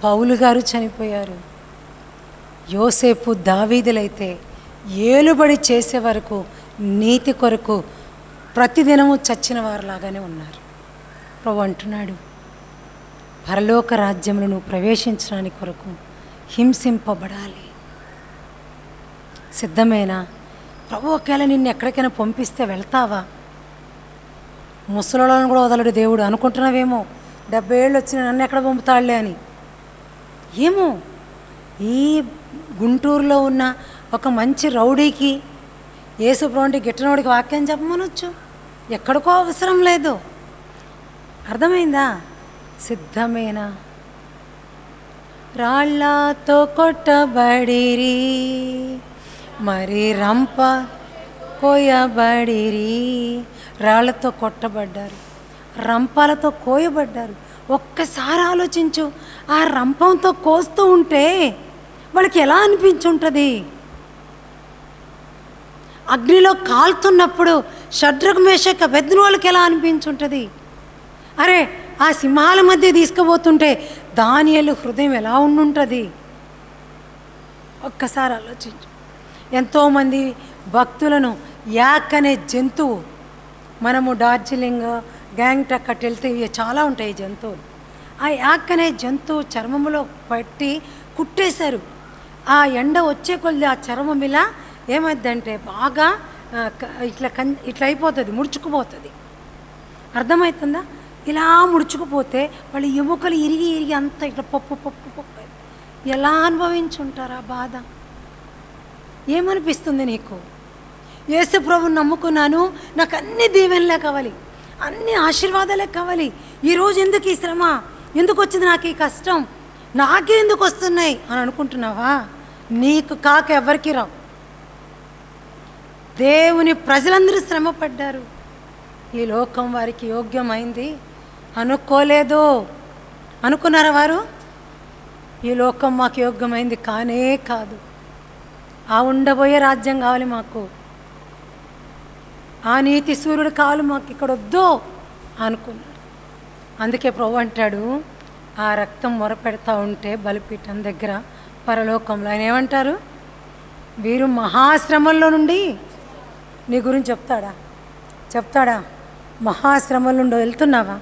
పౌలు గారు చనిపోయారు. యోసేపు, దావీదులైతే ఏలుబడి చేసే వరకు నీతి కొరకు ప్రతిదినము చచ్చిన వారిలాగానే ఉన్నారు. ప్రభు అంటున్నాడు, పరలోక రాజ్యమును నువ్వు ప్రవేశించడానికి కొరకు హింసింపబడాలి. సిద్ధమేనా? ప్రభు ఒకవేళ నిన్ను ఎక్కడికైనా పంపిస్తే వెళ్తావా? ముసలోళ్ళను కూడా వదలడు దేవుడు. అనుకుంటున్నావేమో 70 ఏళ్ళు వచ్చిన నన్ను ఎక్కడ పంపుతాడులే అని. ఏమో ఈ గుంటూరులో ఉన్న ఒక మంచి రౌడీకి యేసు ప్రభువుకి గిట్టనోడికి వాక్యం చెప్పమనొచ్చు. ఎక్కడికో అవసరం లేదు. అర్థమైందా? సిద్ధమేనా? రాళ్ళతో కొట్టబడిరి, మరి రంప కోయబడిరి. రాళ్లతో కొట్టబడ్డారు, రంపాలతో కోయబడ్డారు. ఒక్కసారి ఆలోచించు, ఆ రంపంతో కోస్తూ ఉంటే వాళ్ళకి ఎలా అనిపించుంటుంది? అగ్నిలో కాలుతున్నప్పుడు షడ్రకు మేషకు అబేద్నెగోలకు ఎలా అనిపించుంటుంది? అరే ఆ సింహాల మధ్య తీసుకుపోతుంటే దానియేలు హృదయం ఎలా ఉండుంటుంది? ఒక్కసారి ఆలోచించు. ఎంతోమంది భక్తులను యాక్ అనే జంతువు, మనము డార్జిలింగ్ గ్యాంగ్టాక్ అటు వెళ్తే ఇవి చాలా ఉంటాయి జంతువులు. ఆ యాక్ అనే జంతువు చర్మంలో పట్టి కుట్టేశారు. ఆ ఎండ వచ్చే కొద్ది ఆ చర్మం ఇలా ఏమైందంటే బాగా ఇట్లా అయిపోతుంది, ముడుచుకుపోతుంది. అర్థమవుతుందా? ఇలా ముడుచుకుపోతే వాళ్ళ ఎముకలు ఇరిగి ఇరిగి అంతా ఇట్లా పప్పు పప్పు పప్పు. ఎలా అనుభవించుంటారు ఆ బాధ? ఏమనిపిస్తుంది నీకు? యేసు ప్రభువుని నమ్ముకున్నాను, నాకు అన్ని దీవెనలే కావాలి, అన్ని ఆశీర్వాదాలే కావాలి. ఈరోజు ఎందుకు ఈ శ్రమ, ఎందుకు వచ్చింది నాకు ఈ కష్టం, నాకే ఎందుకు వస్తున్నాయి అని అనుకుంటున్నావా? నీకు కాక ఎవరికి రావు. దేవుని ప్రజలందరూ శ్రమ పడ్డారు. ఈ లోకం వారికి యోగ్యమైంది అనుకోలేదు. అనుకున్నారా వారు? ఈ లోకం మాకు యోగ్యమైంది కానే కాదు. ఆ ఉండబోయే రాజ్యం కావాలి మాకు, ఆ నీతి సూర్యుడు కావాలి మాకు, ఇక్కడ వద్దు అనుకున్నాడు. అందుకే ప్రభు అంటాడు, ఆ రక్తం మొరపెడతా ఉంటే బలిపీఠం దగ్గర పరలోకంలో ఆయన ఏమంటారు? వీరు మహాశ్రమంలో నుండి నీ గురించి చెప్తాడా? మహాశ్రమంలో నుండి వెళ్తున్నావా?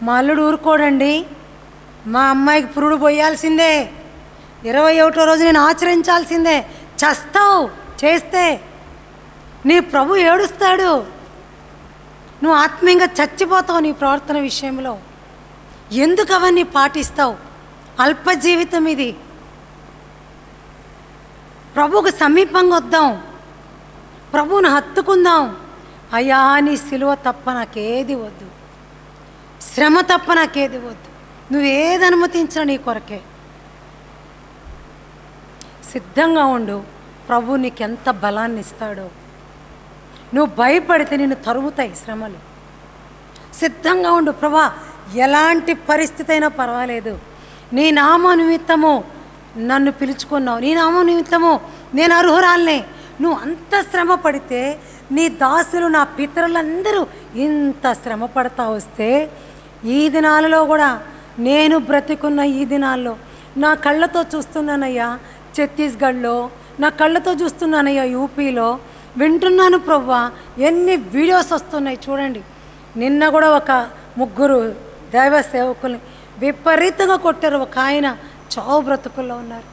మా అల్లుడు ఊరుకోడండి, మా అమ్మాయికి పురుడు పోయాల్సిందే, 21వ రోజు నేను ఆచరించాల్సిందే, చస్తావు చేస్తే. నీ ప్రభు ఏడుస్తాడు, నువ్వు ఆత్మీయంగా చచ్చిపోతావు నీ ప్రవర్తన విషయంలో. ఎందుకు అవన్నీ పాటిస్తావు? అల్ప జీవితం ఇది. ప్రభువుకు సమీపంగా వద్దాం, ప్రభువును హత్తుకుందాం. అయ్యా నీ సిలువ తప్ప నాకేది వద్దు, శ్రమ తప్ప నాకేది వద్దు, నువ్వేది అనుమతించిన నీ కొరకే. సిద్ధంగా ఉండు, ప్రభు నీకెంత బలాన్ని ఇస్తాడో. నువ్వు భయపడితే నిన్ను తరుముతాయి శ్రమలు. సిద్ధంగా ఉండు. ప్రభా ఎలాంటి పరిస్థితి అయినా పర్వాలేదు, నీ నామ నిమిత్తము నన్ను పిలుచుకున్నావు, నీ నామ నిమిత్తము నేను అర్హురాలనే. నువ్వు అంత శ్రమ పడితే నీ దాసులు నా పితరులందరూ ఇంత శ్రమ పడతా వస్తే, ఈ దినాలలో కూడా నేను బ్రతికున్న ఈ దినాల్లో నా కళ్ళతో చూస్తున్నానయ్యా ఛత్తీస్గఢ్లో, నా కళ్ళతో చూస్తున్నానయ్యా యూపీలో, వింటున్నాను ప్రభువా. ఎన్ని వీడియోస్ వస్తున్నాయి చూడండి. నిన్న కూడా ఒక 3 దైవ సేవకుల్ని విపరీతంగా కొట్టారు. ఒక ఆయన చావు బ్రతుకుల్లో ఉన్నారు.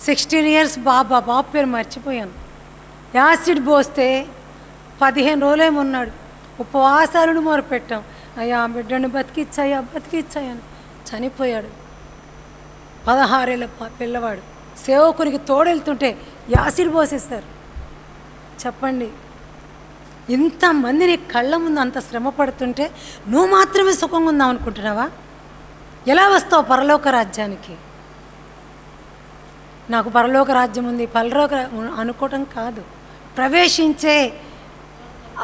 16 years బాబు పేరు మర్చిపోయాను. యాసిడ్ పోస్తే 15 రోజులేమో ఉన్నాడు. ఉపవాసాలను మొరపెట్టాం, అయ్యా బిడ్డను బతికిచ్చాయని చనిపోయాడు. 16 ఏళ్ళ పిల్లవాడు సేవకునికి తోడెళ్తుంటే యాసిడ్ పోసేస్తారు. చెప్పండి, ఇంతమంది నీ కళ్ళ ముందు అంత శ్రమ పడుతుంటే నువ్వు మాత్రమే సుఖంగా ఉందాం అనుకుంటున్నావా? ఎలా వస్తావు పరలోక రాజ్యానికి? నాకు పరలోక రాజ్యం ఉంది, పరలోక అనుకోవటం కాదు, ప్రవేశించే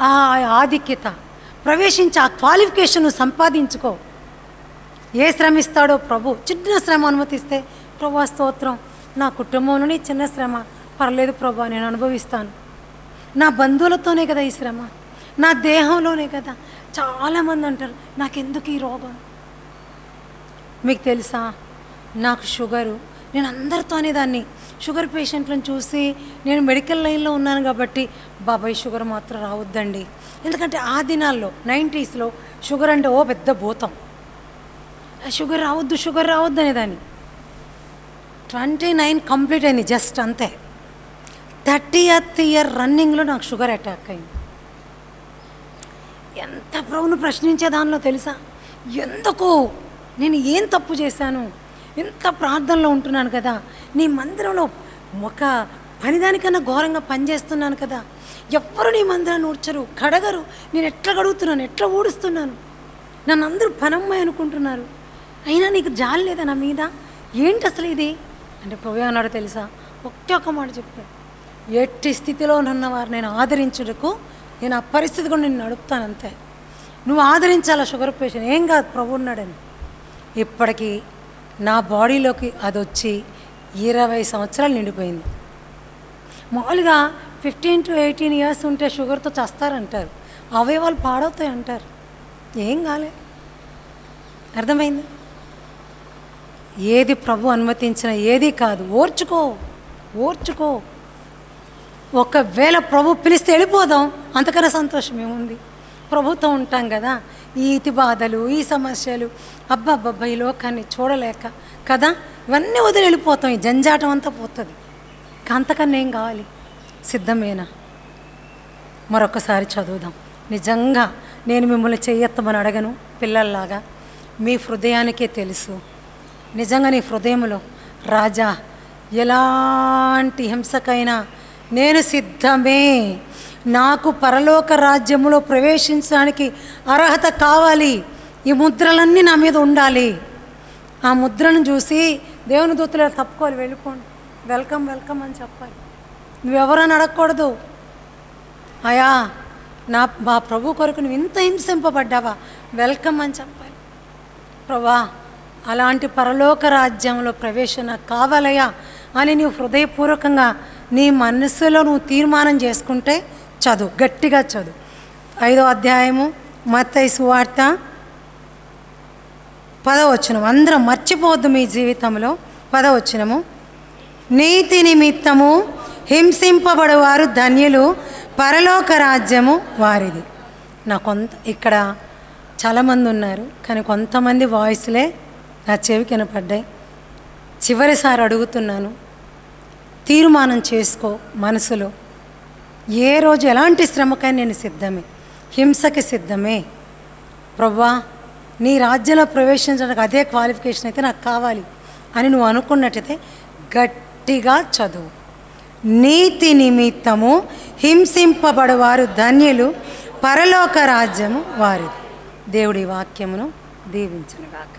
ఆ ఆధిక్యత, ప్రవేశించే ఆ క్వాలిఫికేషన్ సంపాదించుకో. ఏ శ్రమ ఇస్తాడో ప్రభు. చిన్న శ్రమ అనుమతిస్తే, ప్రభు స్తోత్రం, నా కుటుంబంలోనే చిన్న శ్రమ, పర్లేదు ప్రభు నేను అనుభవిస్తాను. నా బంధువులతోనే కదా ఈ శ్రమ, నా దేహంలోనే కదా. చాలామంది అంటారు నాకెందుకు ఈ రోగం. మీకు తెలుసా, నాకు షుగరు, నేను అందరితో అనేదాన్ని. షుగర్ పేషెంట్లను చూసి నేను మెడికల్ లైన్లో ఉన్నాను కాబట్టి, బాబాయ్ షుగర్ మాత్రం రావద్దండి. ఎందుకంటే ఆ దినాల్లో 90sలో షుగర్ అంటే ఓ పెద్ద భూతం. షుగర్ రావద్దు అనేదాన్ని. 29 కంప్లీట్ అయింది జస్ట్ అంతే. 30th ఇయర్ రన్నింగ్లో నాకు షుగర్ అటాక్ అయింది. ఎంత ప్రభువును ప్రశ్నించే దానిలో తెలుసా, ఎందుకు నేను ఏం తప్పు చేశాను, ఎంత ప్రార్థనలో ఉంటున్నాను కదా, నీ మందిరంలో ఒక పనిదానికన్నా ఘోరంగా పనిచేస్తున్నాను కదా, ఎవ్వరు నీ మందిరాన్ని ఊడ్చరు, కడగరు, నేను ఎట్లా కడుగుతున్నాను, ఎట్లా ఊడుస్తున్నాను, నన్ను అందరూ పనమ్మాయి అనుకుంటున్నారు, అయినా నీకు జాలి లేదా నా మీద, ఏంటి అసలు ఇది అంటే ప్రభు అన్నాడు తెలుసా, ఒక్క మాట చెప్పాను, ఎట్టి స్థితిలో ఉన్న వారు నేను ఆదరించుటకు నేను ఆ పరిస్థితి కూడా నేను నడుపుతాను అంతే, నువ్వు ఆదరించాలా షుగర్ పేషెంట్, ఏం కాదు ప్రభు ఉన్నాడని. ఇప్పటికీ నా బాడీలోకి అది వచ్చి 20 సంవత్సరాలు నిండిపోయింది. మామూలుగా 15 to 18 years ఉంటే షుగర్తో చస్తారంటారు, అవయవాలు పాడవుతాయి అంటారు, ఏం కాలే. అర్థమైంది? ఏది ప్రభు అనుమతించిన ఏది కాదు, ఓర్చుకో. ఒకవేళ ప్రభు పిలిస్తే వెళ్ళిపోదాం, అంతకన్నా సంతోషం ఏముంది, ప్రభుతో ఉంటాం కదా. ఈ ఇతి బాధలు, ఈ సమస్యలు, అబ్బబ్బబ్బా ఈ లోకాన్ని చూడలేక కదా, ఇవన్నీ వదిలి వెళ్ళిపోతాం, ఈ జంజాటం అంతా పోతుంది. అంతకన్నా ఏం కావాలి, సిద్ధమేనా? మరొకసారి చదువుదాం. నిజంగా నేను మిమ్మల్ని చెయ్యెత్తమని అడగను, పిల్లల్లాగా మీ హృదయానికే తెలుసు. నిజంగా నీ హృదయంలో రాజా ఎలాంటి హింసకైనా నేను సిద్ధమే, నాకు పరలోక రాజ్యములో ప్రవేశించడానికి అర్హత కావాలి, ఈ ముద్రలన్నీ నా మీద ఉండాలి. ఆ ముద్రను చూసి దేవుని దూతలు తప్పుకోవాలి, వెళ్ళిపోండి, వెల్కమ్ అని చెప్పాలి. నువ్వెవరని అడగకూడదు, అయా మా ప్రభు కొరకు నువ్వు ఇంత హింసింపబడ్డావా, వెల్కమ్ అని చెప్పాలి. ప్రభా అలాంటి పరలోక రాజ్యంలో ప్రవేశం నాకు కావాలయ్యా అని నువ్వు హృదయపూర్వకంగా నీ మనసులో నువ్వు తీర్మానం చేసుకుంటే చదువు, గట్టిగా చదువు. 5వ అధ్యాయము మత్తయి సువార్త 10వ వచనం, అందరం మర్చిపోవద్దు మీ జీవితంలో. 10వ వచనము, నీతి నిమిత్తము హింసింపబడువారు ధన్యులు, పరలోక రాజ్యము వారిది. ఇక్కడ చాలామంది ఉన్నారు, కానీ కొంతమంది వాయిస్లే నా చెవికి వినపడ్డాయి. చివరిసారి అడుగుతున్నాను, తీర్మానం చేసుకో మనసులో, ఏ రోజు ఎలాంటి శ్రమకైనా నేను సిద్ధమే, హింసకి సిద్ధమే. ప్రభువా నీ రాజ్యంలో ప్రవేశించడానికి అదే క్వాలిఫికేషన్ అయితే నాకు కావాలి అని నువ్వు అనుకున్నట్టయితే గట్టిగా చదువు. నీతి నిమిత్తము హింసింపబడువారు ధన్యులు, పరలోక రాజ్యము వారిది. దేవుడి వాక్యమును దీవించునుగాక.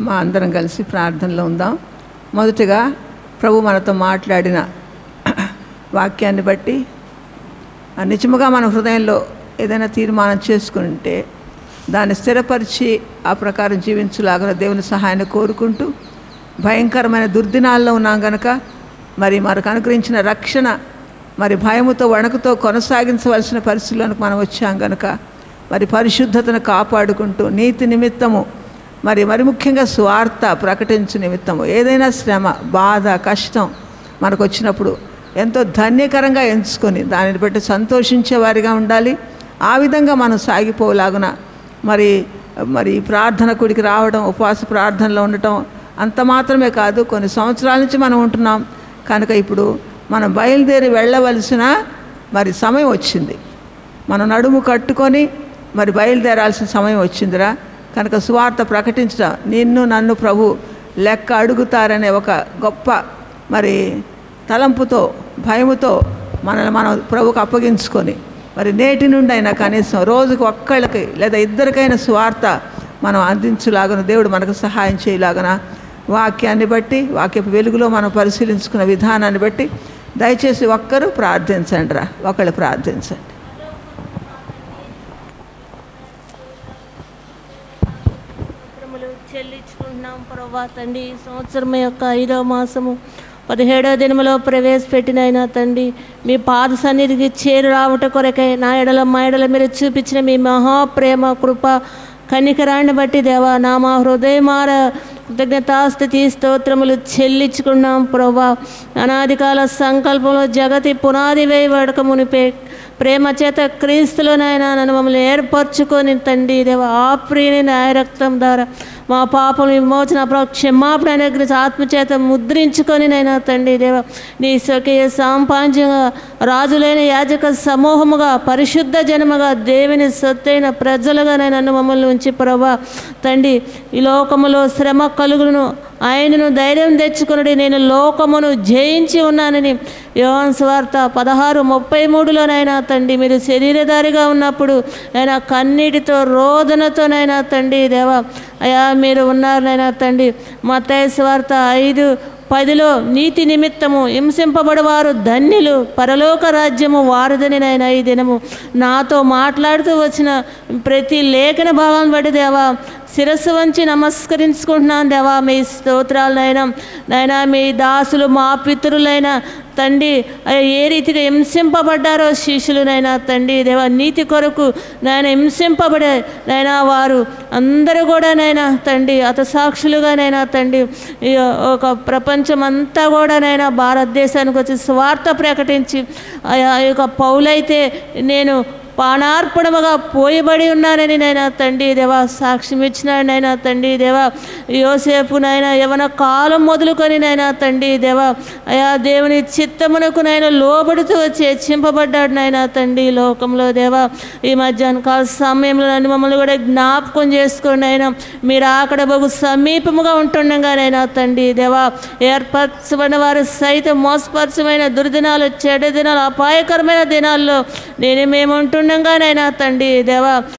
మా అందరం కలిసి ప్రార్థనలో ఉందాం. మొదటగా ప్రభు మనతో మాట్లాడిన వాక్యాన్ని బట్టి నిజముగా మన హృదయంలో ఏదైనా తీర్మానం చేసుకుంటే దాన్ని స్థిరపరిచి ఆ ప్రకారం జీవించలాగా దేవుని సహాయాన్ని కోరుకుంటూ, భయంకరమైన దుర్దినాల్లో ఉన్నాం కనుక మరి మనకు అనుగ్రహించిన రక్షణ మరి భయముతో వణుకుతో కొనసాగించవలసిన పరిస్థితులకు మనం వచ్చాం కనుక మరి పరిశుద్ధతను కాపాడుకుంటూ నీతి నిమిత్తము మరి ముఖ్యంగా స్వార్థ ప్రకటించు నిమిత్తము ఏదైనా శ్రమ, బాధ, కష్టం మనకు వచ్చినప్పుడు ఎంతో ధన్యకరంగా ఎంచుకొని దానిని బట్టి సంతోషించే వారిగా ఉండాలి. ఆ విధంగా మనం సాగిపోలాగున మరి ప్రార్థన కూడికి రావడం, ఉపవాస ప్రార్థనలో ఉండటం అంత మాత్రమే కాదు, కొన్ని సంవత్సరాల నుంచి మనం ఉంటున్నాం కనుక ఇప్పుడు మనం బయలుదేరి వెళ్ళవలసిన మరి సమయం వచ్చింది. మనం నడుము కట్టుకొని మరి బయలుదేరాల్సిన సమయం వచ్చిందిరా. కనుక సువార్త ప్రకటించడం, నిన్ను నన్ను ప్రభు లెక్క అడుగుతారనే ఒక గొప్ప మరి తలంపుతో, భయముతో మనల్ని మనం ప్రభుకు అప్పగించుకొని మరి నేటి నుండి అయినా కనీసం రోజుకు ఒక్కళ్ళకి లేదా ఇద్దరికైనా సువార్త మనం అందించులాగన దేవుడు మనకు సహాయం చేయలాగన వాక్యాన్ని బట్టి, వాక్యపు వెలుగులో మనం పరిశీలించుకున్న విధానాన్ని బట్టి దయచేసి ఒక్కరు ప్రార్థించండి రా, ఒకళ్ళు ప్రార్థించండి. చెల్లించుకుంటున్నాం ప్రభా తండ్రి. సంవత్సరం యొక్క 5వ మాసము 17వ దినములో ప్రవేశపెట్టిన అయినా తండ్రి, మీ పాద సన్నిధికి చేరు రావట కొరకై నా ఎడల మా ఎడల మీరు చూపించిన మీ మహాప్రేమ, కృప, కనికరాన్ని బట్టి దేవా, నా మా కృతజ్ఞతాస్తుతి స్తోత్రములు చెల్లించుకున్నాం ప్రభా. అనాది కాల సంకల్పంలో జగతి పునాది వేయబడక మునిపే ప్రేమ చేత క్రీస్తులోనైనా నన్ను మమ్మల్ని ఏర్పరచుకొని తండ్రి దేవా, ఆ ప్రియని న్యాయ రక్తం ద్వారా మా పాపం విమోచన క్షమాపణ అనుగ్రహించి ఆత్మచేత ముద్రించుకొని నైనా తండ్రి దేవ, నీ స్వకీయ సాంపాంజ్యంగా రాజులైన యాజక సమూహముగా పరిశుద్ధ జనముగా దేవుని సొత్తైన ప్రజలుగా నన్ను మమ్మల్ని ఉంచి ప్రభా తండ్రి. ఈ లోకములో శ్రమ కలుగును, ఆయనను ధైర్యం తెచ్చుకుని నేను లోకమును జయించి ఉన్నానని యోహాను సువార్త 16:33లోనైనా తండ్రి మీరు శరీరధారిగా ఉన్నప్పుడు అయినా కన్నీటితో రోదనతోనైనా తండ్రి దేవా అయా మీరు ఉన్నారనైనా తండ్రి. మత్తయి సువార్త 5:10లో నీతి నిమిత్తము హింసింపబడవారు ధన్యులు, పరలోక రాజ్యము వారిదని నైనా ఈ దినము నాతో మాట్లాడుతూ వచ్చిన ప్రతి లేఖన భావాన్ని బట్టి దేవా శిరస్సు వంచి నమస్కరించుకుంటున్నాను దేవా. మీ స్తోత్రాలనైనా నైనా మీ దాసులు మా పితరులైనా తండ్రి ఏ రీతిగా హింసింపబడ్డారో శిష్యులునైనా తండ్రి దేవా, నీతి కొరకు నాయన హింసింపబడే నైనా వారు అందరూ కూడా నైనా తండ్రి హతసాక్షులుగానైనా తండ్రి ఒక ప్రపంచం అంతా కూడా నైనా భారతదేశానికి వచ్చి స్వార్థ ప్రకటించి ఆ యొక్క పౌలైతే నేను పానార్పణముగా పోయబడి ఉన్నానని నైనా తండ్రి దేవా సాక్ష్యం ఇచ్చినాడు నైనా తండ్రి దేవా. యోసేపు నైనా యవన కాలం మొదలుకొని నైనా తండ్రి దేవా అయా దేవుని చిత్తమునకు నైనా లోబడుతూ వచ్చి హెచ్చింపబడ్డాడు నైనా తండ్రి లోకంలో దేవా. ఈ మధ్యాహ్న కాల సమయంలో నన్ను మమ్మల్ని కూడా జ్ఞాపకం చేసుకోండి అయినా మీరు అక్కడ బహు సమీపముగా ఉంటుండగానైనా తండ్రి దేవా ఏర్పరచబడిన వారు సైతం మోసపరచమైన దుర్దినాలు, చెడ్డ దినాలు, అపాయకరమైన దినాల్లో మేము ఉంటుండగానైనా తండ్రి దేవా